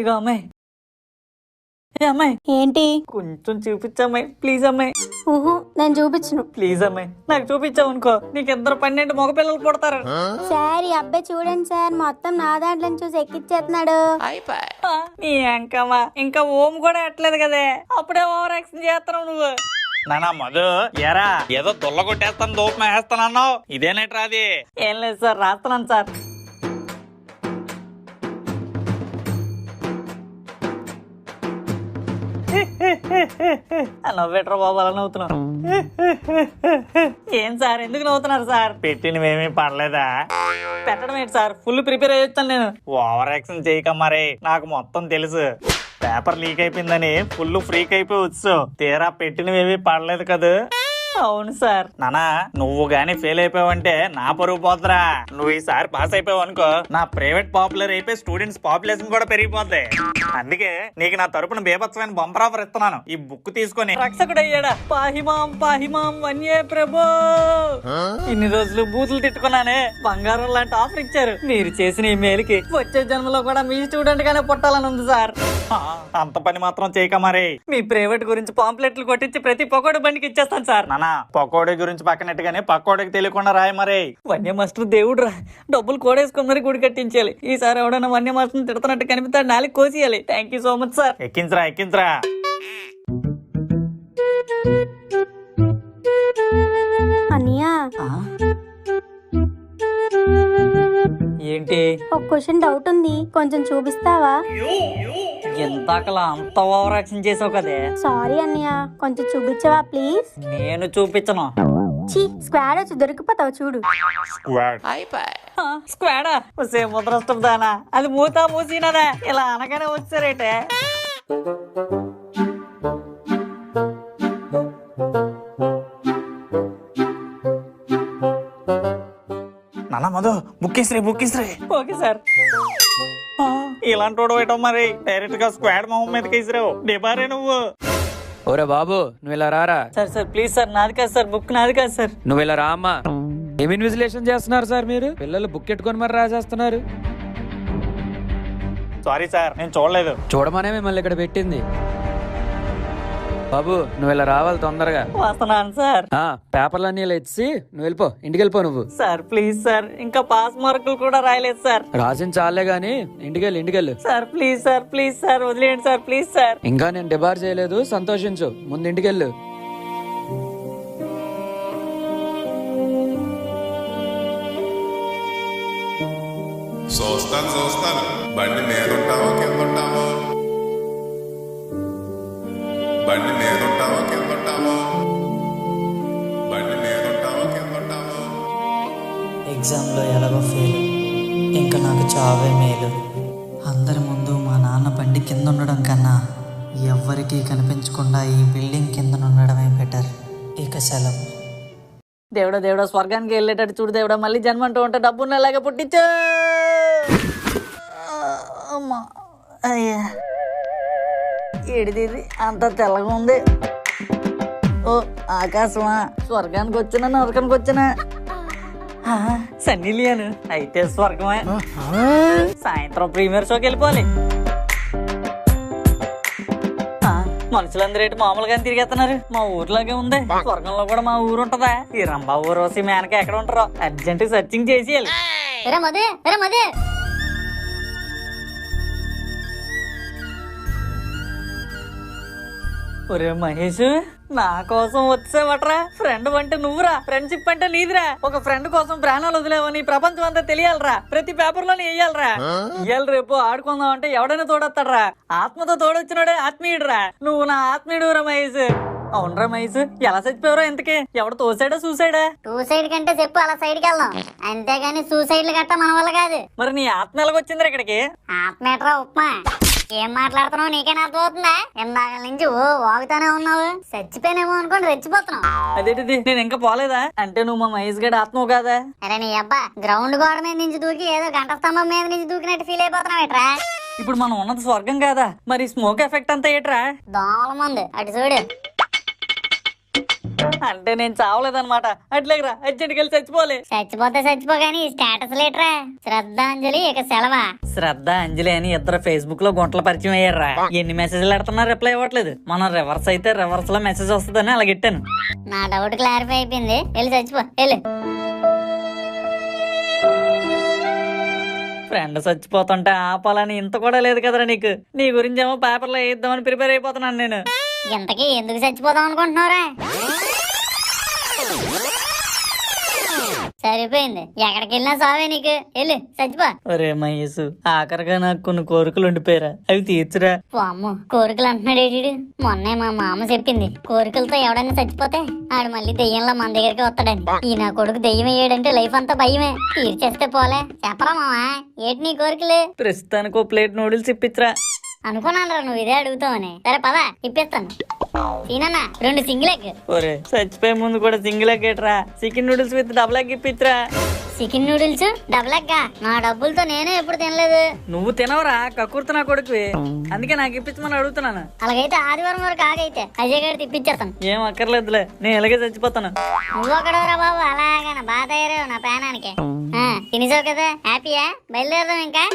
ఇగో అమ్మాయి, అమ్మాయి ఏంటి? కొంచెం చూపించమ్మాయి ప్లీజ్. అమ్మాయి నేను చూపించను. ప్లీజ్ అమ్మాయి, నాకు చూపించావు అనుకో నీకు 12 మగపిల్లలు పుడతారు. సార్ ఈ అబ్బాయి చూడండి సార్, మొత్తం నా దాంట్లో చూసి ఎక్కిచ్చేస్తున్నాడు. నీ అంకమ్మా, ఇంకా ఓం కూడా ఎట్లేదు కదే, అప్పుడే ఓవర్ యాక్షన్ చేస్తున్నావు నువ్వు. నానా మధు, ఎరా ఏదో దొల్ల కొట్టేస్తాను, దూపం వేస్తానన్నావు, ఇదేనేట్రా అది? ఏం లేదు సార్, రాస్తున్నాను సార్. నవ్వేట్రా బాబు, అలా నవ్వుతున్నావు. ఏం సార్, ఎందుకు నవ్వుతున్నారు సార్? పెట్టినవేమీ పడలేదా? పెట్టడం ఏంటి సార్, ఫుల్ ప్రిపేర్ అయ్యొచ్చాను నేను. ఓవర్ యాక్షన్ చేయక మరి, నాకు మొత్తం తెలుసు. పేపర్ లీక్ అయిపోయిందని ఫుల్ ఫ్రీక్ అయిపోయి వచ్చు, తీరా పెట్టినవేమీ పడలేదు కదా. అవును సార్. నానా, నువ్వు గాని ఫెయిల్ అయిపోయావంటే నా పరువు పోతురా. నువ్వు ఈసారి పాస్ అయిపోయావు అనుకో, నా ప్రైవేట్ పాపులర్ అయిపోయి స్టూడెంట్స్ పాపులేషన్ కూడా పెరిగిపోద్ది. అందుకే నీకు నా తరపున బేభత్సమైన బంపర్ ఆఫర్ ఇస్తున్నాను, ఈ బుక్ తీసుకొని. రక్షకుడయ్యాడా, పాహిమాం పాహిమాం వన్యే ప్రభో. ఇన్ని రోజులు బూతులు తిట్టుకున్నానే, బంగారం లాంటి ఆఫర్ ఇచ్చారు. మీరు చేసిన ఈ మేలుకి వచ్చే జన్మలో కూడా మీ స్టూడెంట్ గానే పుట్టాలని ఉంది సార్. అంత పని మాత్రం చేయక మరి. మీ ప్రైవేట్ గురించి పాంప్లెట్లు కొట్టించి ప్రతి పొగోడు బండికి ఇచ్చేస్తాను సార్. పకోడీ గురించి పక్కనట్టుగానే పకోడీకి తెలియకుండా రాయి మరి. వన్య మాస్టర్ దేవుడు రా, డబ్బులు కోడేసుకుని మరి గుడి కట్టించాలి. ఈసారి ఎవడైనా వన్య మాస్టర్ తిడుతున్నట్టు కనిపిస్తాడు, నాలుగు కోసేయాలి. Thank you so much sir. ఎక్కించరా ఎక్కించరా. అన్నయ్య ఏంటి? ఒక క్వశ్చన్ డౌట్ ఉంది, కొంచెం చూపిస్తావా? ఎంతకలా అంత ఓవర్ యాక్షన్ చేసావు కదే. సారీ అన్నయ్య, కొంచెం చూపించవా ప్లీజ్? నేను చూపించను. స్క్వాడ్ వచ్చి దొరికిపోతావు చూడు. స్క్వాడా? వస్తే ముద్రష్టం దానా, అది మూతా మూసినదా, ఇలా అనగానే వచ్చారేటే. నానా మధు, బుక్కిస్రీ బుక్కిస్రీ. Okay sir. ఇలాంటి వాడు మరి డైరెక్ట్ గా స్క్వాడ్ మొహం మీదకి ఇసిరావు, డిబారే నువ్వు. ఓరే బాబు, నువ్వు ఇలా రారా. సార్ సార్ ప్లీజ్ సార్, నాది కాదు సార్, బుక్ నాది కాదు సార్. నువ్వు ఇలా రా అమ్మా. ఏమి ఇన్విజిలేషన్ చేస్తున్నారు సార్ మీరు? పిల్లలు బుక్ ఎట్టుకొని మరి రాసేస్తున్నారు. సారీ సార్, నేను చూడలేదు. చూడమనే మిమ్మల్ని ఇక్కడ పెట్టింది. బాబు నువ్వు ఇలా రావాలి తొందరగా. వస్తున్నాను సార్. పేపర్లన్నీ ఇలా ఇచ్చి నువ్వు వెళ్ళిపో, ఇంటికి వెళ్ళిపో నువ్వు. సార్ ప్లీజ్ సార్, ఇంకా పాస్ మార్కులు కూడా రాయలేదు సార్. రాసిన చాలే గానీ ఇంటికెళ్ళు. Sir please sir, please sir, వదిలేయండి సార్, ప్లీజ్ సార్. ఇంకా నేను డిబార్ చేయలేదు, సంతోషించు. ముందు ఇంటికెళ్ళు. చూస్తాను బండి మీద ఉంటావో కింద ఉంటావో, బండి మీద ఉంటావో కింద ఉంటావో, బండి మీద ఉంటావో కింద ఉంటావో. ఎగ్జామ్లో ఎలాగో ఫెయిల్, ఇంకా నాకు చావే మేలు. అందరి ముందు మా నాన్న బండి కింద ఉండడం కన్నా ఎవ్వరికీ కనిపించకుండా ఈ బిల్డింగ్ కింద ఉండడమే బెటర్. ఇక సెలవు. దేవుడా దేవుడా స్వర్గానికి వెళ్ళేటట్టు చూడు దేవుడా, మళ్ళీ జన్మ అంటూ ఉంటే డబ్బున్న ఎలాగ పుట్టించు. అమ్మా అయ్యా ఏడిది అంత తెల్లగా ఉంది. ఓ ఆకాశమా, స్వర్గానికి వచ్చినా నరకానికి వచ్చినా సన్నీ లియోన్ అయితే స్వర్గమే. సాయంత్రం ప్రీమియర్ షోకి వెళ్ళిపోవాలి. మనుషులందరూ ఏంటి మామూలుగానే తిరిగేస్తున్నారు, మా ఊర్లాగే ఉంది. స్వర్గంలో కూడా మా ఊరు ఉంటదా? ఈ రంభా ఊరోసి మేనక ఎక్కడ ఉంటారో అర్జెంట్ సర్చింగ్ చేసేయాలి. ఒరే మహేష్, నా కోసం వచ్చేవట్రా? ఫ్రెండ్ అంటే నువ్వురా, ఫ్రెండ్షిప్ అంటే నీదిరా. ఒక ఫ్రెండ్ కోసం ప్రాణాలు వదిలేవని ప్రపంచం అంతా తెలియాలరా, ప్రతి పేపర్ లోనే వెయ్యాలరా. ఇయ్యాలి రేపు ఆడుకుందాం అంటే ఎవడైనా తోడొస్తాడరా, ఆత్మతో తోడొచ్చినాడే ఆత్మీయుడురా. నువ్వు నా ఆత్మీయుడురా మహేష్. అవునరా మహేష్, ఎలా చచ్చిపోయారో ఇంతకీ? ఎవడు తోసాడా సూసైడా? సూసైడ్ కంటే చెప్పు, అలా సైడ్కి వెళ్దాం. అంతేగాని సూసైడ్లు గట్ట మన వల్ల కాదు. మరి నీ ఆత్మ ఎలాగొచ్చిందిరా ఇక్కడికి? ఆత్మేట్రా ఉప్మా, ఏం మాట్లాడుతున్నావు నీకేనా అర్థమవుతుందా? ఇందాక నుంచి వాగుతానే ఉన్నావు. చచ్చిపోయినేమో అనుకోండి రెచ్చిపోతున్నావు. అదేంటిది, నేను ఇంకా పోలేదా? అంటే నువ్వు మా మహేష్ గడి ఆత్మవు కాదా? అరే నీ అబ్బా, గ్రౌండ్ గోడ మీద నుంచి దూకి ఏదో గంట స్తంభం మీద నుంచి దూకినట్టు ఫీల్ అయిపోతున్నావు ఏట్రా? ఇప్పుడు మనం ఉన్నది స్వర్గం కాదా? మరి స్మోక్ ఎఫెక్ట్ అంతా ఏట్రా? దోమల ముందు అటు చూడు. అంటే నేను చావలేదన్నమాట. అట్లేకరా అర్జెంట్కి వెళ్ళి చచ్చిపోలే. చచ్చిపోతే చచ్చిపోగాని స్టేటస్ లేట్రా. శ్రద్ధాంజలి ఇక సెలవా. శ్రద్ధ అంజలి అని ఇద్దరు ఫేస్బుక్ లో గుంటల పరిచయం అయ్యారా. ఎన్ని మెసేజ్లు పెడుతున్నా రిప్లై ఇవ్వట్లేదు. మనం రివర్స్ అయితే రివర్స్ లో మెసేజ్ వస్తుందని అలా పెట్టాను. నా డౌట్ క్లారిఫై అయిపోయింది, వెళ్ళి చచ్చిపో వెళ్ళు. ఫ్రెండ్ చచ్చిపోతుంటే ఆపాలని ఇంత కూడా లేదు కదరా నీకు. నీ గురించి ఏమో పేపర్లో వేద్దామని ప్రిపేర్ అయిపోతున్నాను నేను. ఇంతకీ ఎందుకు చచ్చిపోదాం అనుకుంటున్నారా? సరిపోయింది, ఎక్కడికి వెళ్ళినా సావే నీకు. వెళ్ళు చచ్చిపో. ఒరే మహేష్, ఆఖరిగా నాకు కొన్ని కోరికలు ఉండిపోయారా, అవి తీర్చురా. అమ్మో, కోరికలు అంటున్నాడు ఏడు. మొన్నే మా మామ చెప్పింది, కోరికలతో ఎవడైనా చచ్చిపోతే ఆడు మళ్ళీ దెయ్యంలో మన దగ్గరికి వస్తాడని. ఈ నా కొడుకు దెయ్యం అయ్యాడంటే లైఫ్ అంతా భయమే. తీర్చేస్తే పోలే. చెప్పరా మామా, ఏంటి నీ కోరికలు? ప్రస్తుతానికి ఓ ప్లేట్ నూడిల్స్ ఇప్పించరా. అనుకున్నాను నువ్వు ఇదే అడుగుతావని. సరే పదా ఇప్పిస్తాను. సీనన్న 2 సింగిల్ ఎగ్. ఒరే చచ్చిపోయే ముందు కూడా సింగిల్ ఎగ్ ఏట్రా, chicken noodles with double egg ఇప్పించరా. Chicken noodles double egg? నా డబ్బులతో నేనే ఎప్పుడు తినలేదు. నువ్వు తినవరా, కక్కుర్తి నా కొడుకువి, అందుకే నాకు ఇప్పించమని అడుగుతున్నాను. అలాగైతే ఆదివారం వరకు ఆగైతే అజయ్ గారి తిప్పించేస్తాను. ఏం అక్కర్లేదులే, నేను ఇలాగే చచ్చిపోతాను. నువ్వు ఒకడవరా బాబు, అలాగా బాధ అయ్యారు నా ప్రాణానికి. తినేసావు కదా, హ్యాపీయా? బయలుదేరదాం ఇంకా.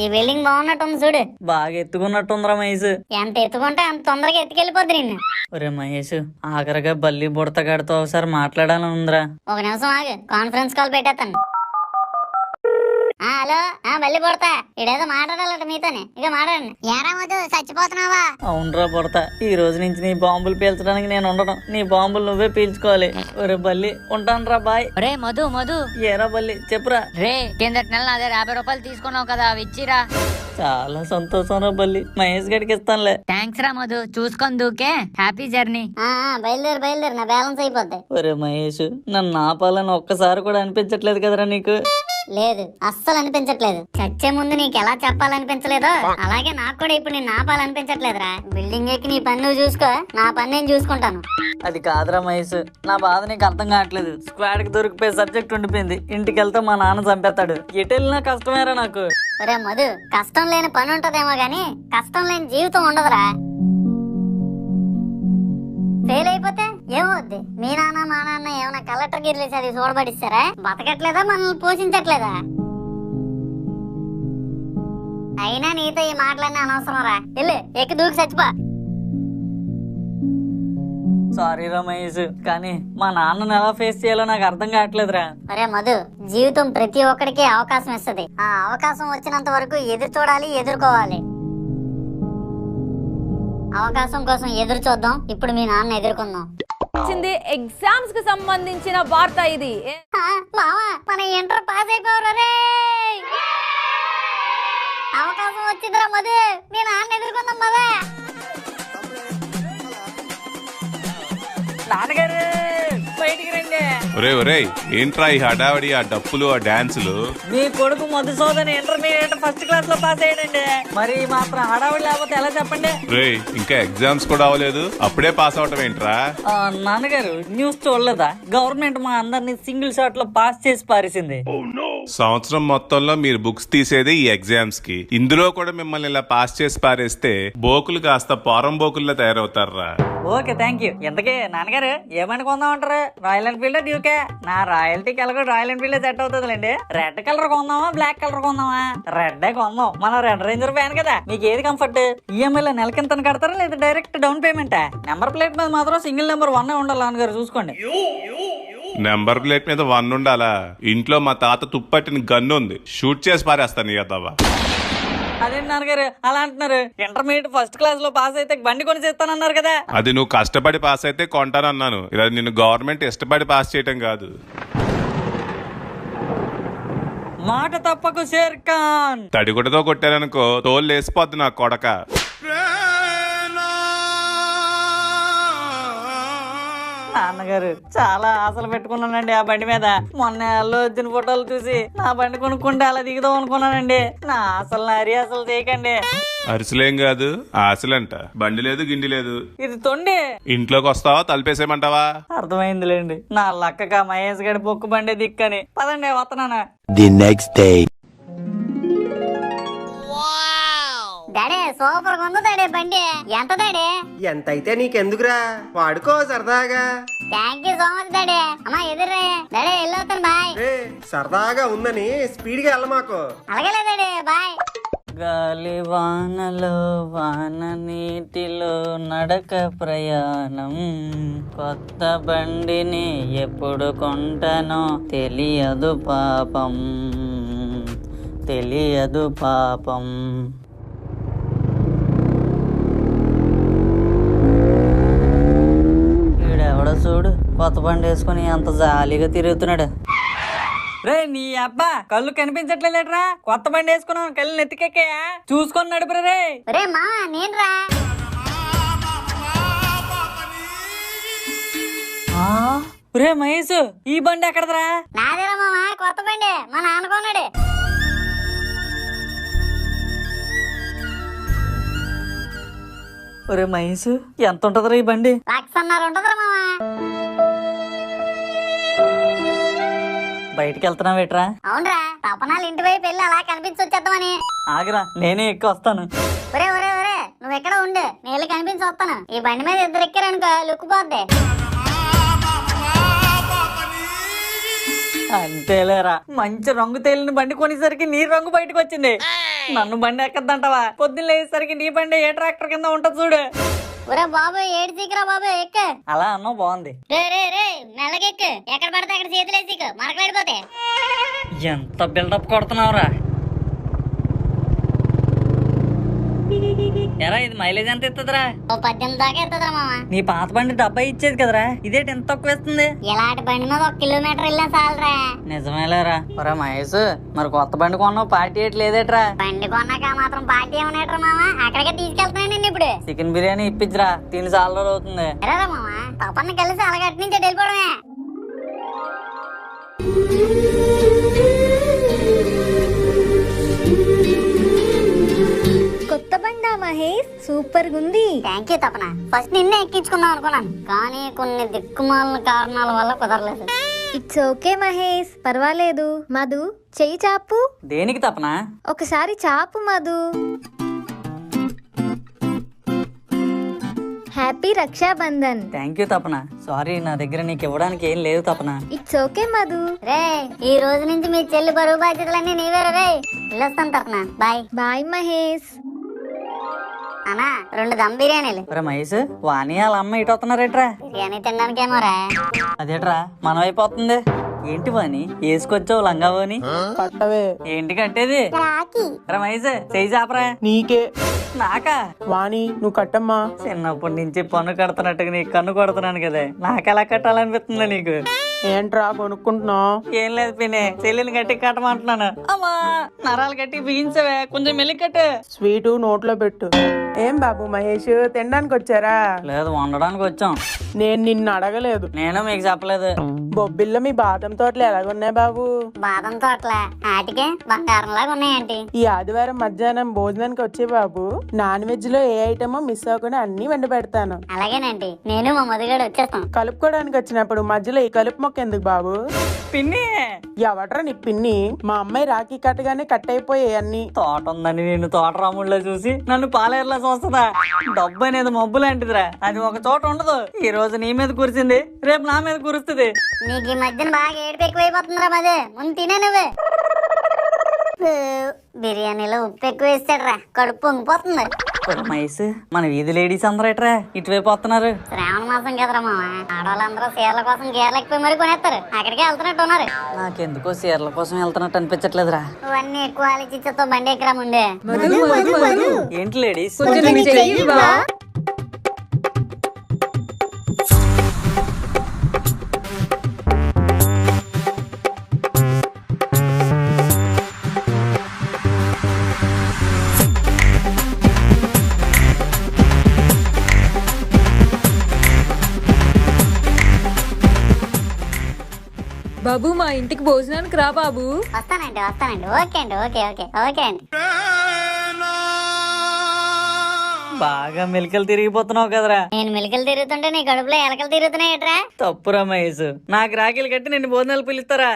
ఈ బిల్డింగ్ బాగున్నట్టుంది చూడు. బాగా ఎత్తుకున్నట్టుందిరా మహేష్. ఎంత ఎత్తుకుంటే అంత తొందరగా ఎత్తుకెళ్ళిపోద్ది నిన్ను. ఒరే మహేష్, ఆఖరిగా బల్లి బుడతగాడితో ఒకసారి మాట్లాడాలని ఉందిరా. ఒక నిమిషం ఆగు, కాన్ఫరెన్స్ కాల్ పెట్టేస్తాను. హలో, బల్లి బుడతా, ఇడేదో మాట్లాడాలట మీతోనే, ఇక మాట్లాడండి. ఏరా మధు, చచ్చిపోతున్నావా? అవునరా బుడతా, ఈ రోజు నుంచి నీ బాంబులు పీల్చడానికి నేను ఉండను, నీ బాంబులు నువ్వే పీల్చుకోవాలి. ఒరే బల్లి, ఉంటాను రా, బాయ్. రే మధు మధు. ఏరా బల్లి, చెప్పురా. రే కిందటి నెల నా దగ్గర 50 రూపాయలు తీసుకున్నావు కదా, అవి ఇచ్చిరా. చాలా సంతోషం రా బల్లి, మహేష్ గడికి ఇస్తానులే. థ్యాంక్స్ రా మధు, చూసుకొని దూకే. Happy journey. బయలుదేరు, నా బ్యాలెన్స్ అయిపోద్ది. ఒరే మహేష్, నన్ను ఆపాలని ఒక్కసారి కూడా అనిపించట్లేదు కదరా నీకు? లేదు, అస్సలు అనిపించట్లేదు. చచ్చే ముందు నీకు ఎలా చెప్పాలనిపించలేదో అలాగే నాకు కూడా ఇప్పుడు నేను ఆపాలనిపించట్లేదురా. బిల్డింగ్ ఎక్కి నీ పని నువ్వు చూసుకో, నా పని నేను చూసుకుంటాను. అది కాదురా మహేష్, నా బాధ నీకు అర్థం కావట్లేదు. స్క్వాడ్ కి దొరికిపోయే సబ్జెక్ట్ ఉండిపోయింది, ఇంటికి వెళ్తే మా నాన్న చంపేస్తాడు. ఎటు వెళ్ళినా కష్టమేరా నాకు. ఒరే మధు, కష్టం లేని పని ఉంటదేమో గాని కష్టం లేని జీవితం ఉండదురా. ఫెయిల్ అయిపోతే ఏమవుద్ది? మీ నాన్న మా నాన్న ఏమైనా కలెక్టర్ గిర్లు చదివి చూడబడిస్తారా? బతకట్లేదా, మనల్ని పోషించట్లేదా? అయినా నీతో ఈ మాటలన్నీ అనవసరం రా. వెళ్ళు, ఎక్కి దూకి చచ్చిపో. సారీ రా మహేష్, కానీ మా నాన్నని ఎలా ఫేస్ చేయాలో నాకు అర్థం కావట్లేదురా. అరే మధు, జీవితం ప్రతి ఒక్కడికి అవకాశం ఇస్తుంది. ఆ అవకాశం వచ్చినంత వరకు ఎదురు చూడాలి, ఎదుర్కోవాలి. అవకాశం కోసం ఎదురు చూద్దాం. ఇప్పుడు మీ నాన్న ఎదుర్కొందాం. ఎగ్జామ్స్ కి సంబంధించిన వార్త ఇది. మావా, మన ఇంటర్ పాస్ అయిపోయారు రే. అవకాశం వచ్చిందిరా మధు, మీ నాన్న ఎదుర్కొందాం మదా. నాన్నగారు బయటికి రండి. ఒరే ఒరే ఏంట్రా ఈ హడావడి, ఆ డప్పులు, ఆ డాన్సులు? మీ కొడుకు మధుసూదన్ ఇంటర్మీడియట్ ఫస్ట్ క్లాస్ లో పాస్ అయ్యాడండి. మరి మాత్రం హడావిడి లేకపోతే ఎలా చెప్పండి? రే ఇంకా ఎగ్జామ్స్ కూడా అవ్వలేదు, అప్పుడే పాస్ అవటం ఏంట్రా? నాన్నగారు న్యూస్ చూడలేదా? గవర్నమెంట్ మా అందరినీ సింగిల్ షాట్ లో పాస్ చేసి పారేసింది. సంవత్సరం మొత్తంలో మీరు బుక్స్ తీసేది ఈ ఎగ్జామ్స్ కి. ఇందులో కూడా మిమ్మల్ని ఇలా పాస్ చేసి పారేస్తే బోకులు కాస్త పోరం బోకుల్లా తయారవుతారా? Okay thank you. ఇంతకీ నాన్నగారు ఏమని కొందామంటారు? Royal Enfield డ్యూకే? నా రాయల్టీకి ఎలాగో రాయల్ ఎన్ఫీల్డ్ సెట్ అవుతుందిలేండి. రెడ్ కలర్ కొందామా బ్లాక్ కలర్ కొందామా? రెడ్ కొందాం, మన రెడ్ రేంజర్ ఫ్యాన్ కదా. మీకు ఏది కంఫర్ట్? ఈఎంఐలో నెలకింత కడతారా లేదా డైరెక్ట్ డౌన్ పేమెంటా? నెంబర్ ప్లేట్ మీద మాత్రం సింగిల్ నెంబర్ 1 ఉండాలి నాన్నగారు, చూసుకోండి. నెంబర్ ప్లేట్ మీద 1 ఉండాలా? ఇంట్లో మా తాత తుప్పట్టిన గన్ను ఉంది, షూట్ చేసి పారేస్తాను కదా. అదేంటి నాన్నగారు అలా అంటున్నారు? ఇంటర్మీడియట్ ఫస్ట్ క్లాస్ లో పాస్ అయితే బండి కొని చేస్తానన్నారు కదా. అది నువ్వు కష్టపడి పాస్ అయితే కొంటానన్నాను, ఇలా నిన్ను గవర్నమెంట్ ఇష్టపడి పాస్ చేయటం కాదు. మాట తప్పకు షేర్ ఖాన్. తడిగుడ్డతో కొట్టారనుకో తోలు లేసిపోద్ది నా కొడక. నాన్నగారు చాలా ఆశలు పెట్టుకున్నానండి ఆ బండి మీద. మొన్న అల్లు అర్జున్ ఫోటోలు చూసి నా బండి కొనుక్కుంటే అలా దిగుదాం అనుకున్నానండి. నా ఆశలు నారి అసలు చేయకండి. అరిసలేం కాదు ఆశలంట. బండి లేదు గిండి లేదు, ఇది తొండి. ఇంట్లోకి వస్తావా తలిపేసేయమంటావా? అర్థమైందిలేండి, నా లక్కక మహేష్ గడి పొక్కు బండి దిక్కని. పదండి వస్తున్నానా. The next day. Daddy super ఉంది డాడీ బండి. ఎంత డాడీ? ఎంత అయితే నీకెందుకురా, వాడుకో సరదాగా. Thank you so much daddy. అమ్మా ఎదురే డాడీ వెళ్ళొస్తాను బాయ్. సరదాగా ఉందని స్పీడ్ గా వెళ్ళమాకు. అలాగే డాడీ బాయ్. గాలి వానలో వాన నీటిలో నడక ప్రయాణం, కొత్త బండిని ఎప్పుడు కొంటనో తెలియదు పాపం, తెలియదు పాపం. ఈడెవడో చూడు కొత్త బండి వేసుకుని అంత జాలీగా తిరుగుతున్నాడు. రే నీ అబ్బా కళ్ళు కనిపించట్లేదురా? కొత్త బండి వేసుకున్నాను, కళ్ళు నెత్తికెక్కాయా? చూసుకొని నడుపురా రే. రే మావా నేనురా. రే మహేష్ ఈ బండి ఎక్కడదరా? నాదేరా మావా, కొత్త బండి మా నాన్న కొన్నాడు. ఒరే మహేష్ ఎంత ఉంటదిరా ఈ బండి? 1,50,000 ఉంటదిరా మావా. బయటికి వెళ్తున్నావేట్రా? అవునరా, తపనాలు ఇంటి వైపు వెళ్ళి అలా కనిపించొచ్చేద్దామని. ఆగిరా నేనే ఎక్కి వస్తాను. ఒరే ఒరే ఒరే నువ్వు ఎక్కడ ఉండు, నేను కనిపించి వస్తాను. ఈ బండి మీద ఇద్దరు ఎక్కారనుకో లుక్ పోద్ది. అంతేలేరా, మంచి రంగు తేలిన బండి కొనేసరికి నీ రంగు బయటకు వచ్చింది. నన్ను బండి ఎక్కద్దంటావా? పొద్దున్న లేసరికి నీ బండి ఏ ట్రాక్టర్ కింద ఉంటది చూడు. ఒరే బాబు ఏడు చీకరా బాబు ఎక్క. అలా అన్నావు బాగుంది. రే రే రే మెల్లగెక్కు, ఎక్కడ పడితే అక్కడ చేతులు వేసి మరకలాడిపోతే. ఎంత బిల్డప్ కొడుతున్నావురా? ఎరా ఇది మైలేజ్ ఎంత ఇస్తుందిరా? 18 దాకా ఇస్తుందిరా మామ. నీ పాత బండి 70 ఇచ్చేది కదరా, ఇదేంటి ఎంత తక్కువ ఇస్తుంది? ఇలాంటి బండి మీద 1 కిలోమీటర్ వెళ్ళినా చాలరా. నిజమేలేరా. ఒరే మహేష్ మరి కొత్త బండి కొన్నావు, పార్టీ ఏటి లేదేట్రా? బండి కొన్నాక మాత్రం పార్టీ ఏమనేట్రా మామ, అక్కడికే తీసుకెళ్తున్నాను ఇప్పుడు. చికెన్ బిర్యానీ ఇప్పించరా, తిని చాలా రోజులు అవుతుంది. ఎరా మామ తప్పని కలిసి అలాగట్టి నుంచి వెళ్ళిపోవడమే. కొత్త బండా మహేష్, సూపర్ గుంది. థ్యాంక్ యూ తపన. ఫస్ట్ నిన్నే ఎక్కించుకుందాం అనుకున్నాను, కానీ కొన్ని దిక్కుమాలిన కారణాల వల్ల కుదరలేదు. ఇట్స్ ఓకే మహేష్, పర్వాలేదు. మధు చెయ్యి చాపు. దేనికి తపన? ఒకసారి చాపు Madhu. Happy Raksha Bandhan. Thank you Tapana. Sorry నా దగ్గర నీకు ఇవ్వడానికి ఏం లేదు తపన. It's okay Madhu. రే ఈ రోజు నుంచి మీ చెల్లి బరువు బాధ్యతలన్నీ నీవేరా రే. వెళ్ళొస్తాను తపన, బాయ్. బాయ్ మహేష్. అన్నా 2 దమ్ బిర్యానీలు. ఒరే మహేష్ వాణి వాళ్ళ అమ్మ ఇటు వస్తున్నారేట్రా? బిర్యానీ తినడానికేమోరా. అదేట్రా మనం అయిపోతుంది. ఏంటి వాణి వేసుకొచ్చావు లంగావోని? పట్టవే. ఏంటి కట్టేది? రే మహేష్ చెయ్యి చాపరా. నీకే. నాకా? వాణి నువ్వు కట్టమ్మా. చిన్నప్పటి నుంచి పన్ను కడుతున్నట్టుగా నీకు కన్ను కొడుతున్నాను కదా, నాకెలా కట్టాలనిపిస్తుందా నీకు? ఏంట్రా కొనుక్కుంటున్నావు? ఏం లేదు పిన్ని, చెల్లిని గట్టి కట్టమంటున్నాను. అమ్మా నరాలు గట్టి బిగించవే, కొంచెం మెల్లి కట్టు. స్వీటు నోట్లో పెట్టు. ఏం బాబు మహేష్ తినడానికి వచ్చారా? లేదు, వండడానికి వచ్చాం. నేను నిన్ను అడగలేదు. నేను మీకు చెప్పలేదు. బొబ్బిల్లో మీ బాదం తోటలు ఎలాగున్నాయి బాబు? బాదం తోటల ఆటికే బంగారం లాగా ఉన్నాయండి. ఈ ఆదివారం మధ్యాహ్నం భోజనానికి వచ్చే బాబు, నాన్ వెజ్ లో ఏ ఐటమో మిస్ అవ్వకుండా అన్ని వండి పెడతాను. అలాగేనండి, నేను మా మధుగాడు వచ్చేస్తాం. కలుపుకోవడానికి వచ్చినప్పుడు మధ్యలో ఈ కలుపు మొక్క ఎందుకు బాబు? పిన్ని ఎవట్రా నీ పిన్ని? మా అమ్మాయి రాఖీ కట్టగానే కట్ అయిపోయాయి అన్ని. తోట ఉందని నేను తోట రాముడిలో చూసి నన్ను పాలేర్లా చూస్తుందా? డబ్బు అనేది మబ్బు లాంటిదిరా, అది ఒక చోట ఉండదు. ఈ రోజు నీ మీద కురిసింది, రేపు నా మీద కురుస్తుంది. నీకు ఈ మధ్యన బాగా ఏడుపు ఎక్కువైపోతుందిరా మదే. ముందు తినే నువ్వే. బిర్యానీలో ఉప్పు ఎక్కువ వేస్తాడు రా, కడుపు పొంగిపోతుంది. మహేష్, మన వీధి లేడీస్ అందరూ ఎట్రా ఇటువైపు వస్తున్నారు? శ్రావణ మాసం కదరా మామ, ఆడవాళ్ళందరూ చీరల కోసం గీరలు ఎక్కువ మరి కొనేస్తారు. అక్కడికే వెళ్తున్నట్టు ఉన్నారు. నాకెందుకో చీరల కోసం వెళ్తున్నట్టు అనిపించట్లేదురా. నువ్వన్నీ ఎక్కువ ఆలోచించతో బండి ఎక్కరా ముందే. ఏంటి లేడీస్? బాబు మా ఇంటికి భోజనానికి రా బాబు. వస్తానండి వస్తానండి. ఓకే అండి, ఓకే ఓకే ఓకే అండి. బాగా మెలికలు తిరిగిపోతున్నావు కదరా. నేను మెలికలు తిరుగుతుంటే నీ కడుపులో ఎలకలు తిరుగుతున్నాయట్రా. తప్పురా మహేష్, నాకు రాఖీలు కట్టి నిన్ను భోజనాలు పిలుస్తారా?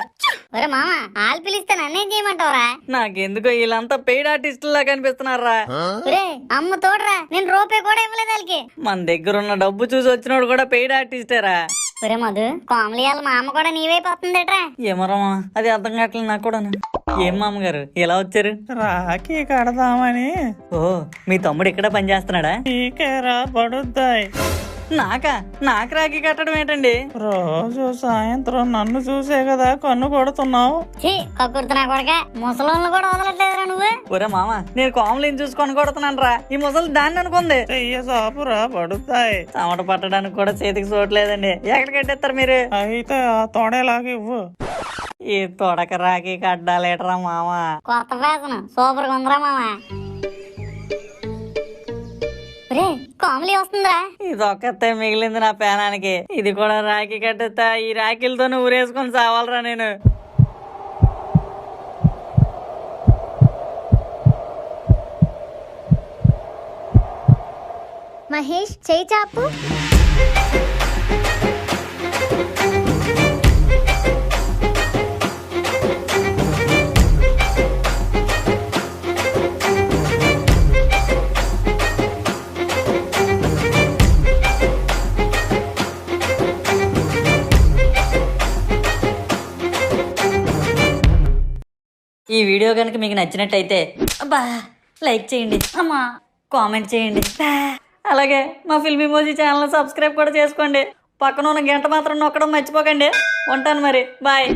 ఒరే మామ, ఆలు పిలిస్తే నన్నేం చేయమంటావురా? నాకెందుకో వీళ్ళంతా పెయిడ్ ఆర్టిస్టులా కనిపిస్తున్నారా. ఒరే అమ్మ తోడరా, నేను రూపాయి కూడా ఇవ్వలేదు వాళ్ళకి. మన దగ్గర ఉన్న డబ్బు చూసి వచ్చినోడు కూడా పెయిడ్ ఆర్టిస్టేరా. ఒరే మధు, కామెడీ మా అమ్మ కూడా నీవైపోతుందట్రా. ఏమరమ్మా, అది అర్థం కావట్లేదు నాకు కూడా. ఏం మామగారు ఇలా వచ్చారు? రాఖీ కడదామని. ఓ, మీ తమ్ముడు ఇక్కడ పని చేస్తున్నాడా? నీకేరా పడుద్దాయి. నాకు రాఖీ కట్టడం ఏంటండి? రోజు సాయంత్రం నన్ను చూసే కదా కన్ను కొడుతున్నావు. కక్కుర్తున్నా కొడక, ముసలోళ్ళు కూడా వదలట్లేదురా నువ్వు. ఒరే మామ, నేను కామెడీని చూసుకొని కొడుతున్నాను రా. ఈ ముసలి దాన్ని అనుకుంది. చెయ్య సాపురా పడుతాయి. చెమట పట్టడానికి కూడా చేతికి చూడలేదండి. ఎక్కడ కట్టేస్తారు మీరు? అయితే ఆ తోడేలాగా ఇవ్వు. ఈ తొడక రాఖీ కట్టాలేటరా మామ. కొత్త ఫ్యాషన్ సూపర్ గా ఉందిరా మామ. కామెడీ వస్తుందిరా. ఇది ఒక్కతే మిగిలింది నా పేనానికి. ఇది కూడా రాఖీ కట్టేస్తా. ఈ రాఖీలతో ఊరేసుకొని సావాలరా నేను. మహేష్ చేయి చాపు. ఈ వీడియో కనుక మీకు నచ్చినట్టయితే అబ్బా లైక్ చేయండి, అమ్మా కామెంట్ చేయండి, అలాగే మా ఫిల్మ్ ఇమోజీ ఛానల్ సబ్స్క్రైబ్ కూడా చేసుకోండి. పక్కన ఉన్న గంట మాత్రం నొక్కడం మర్చిపోకండి. ఉంటాను మరి, బాయ్.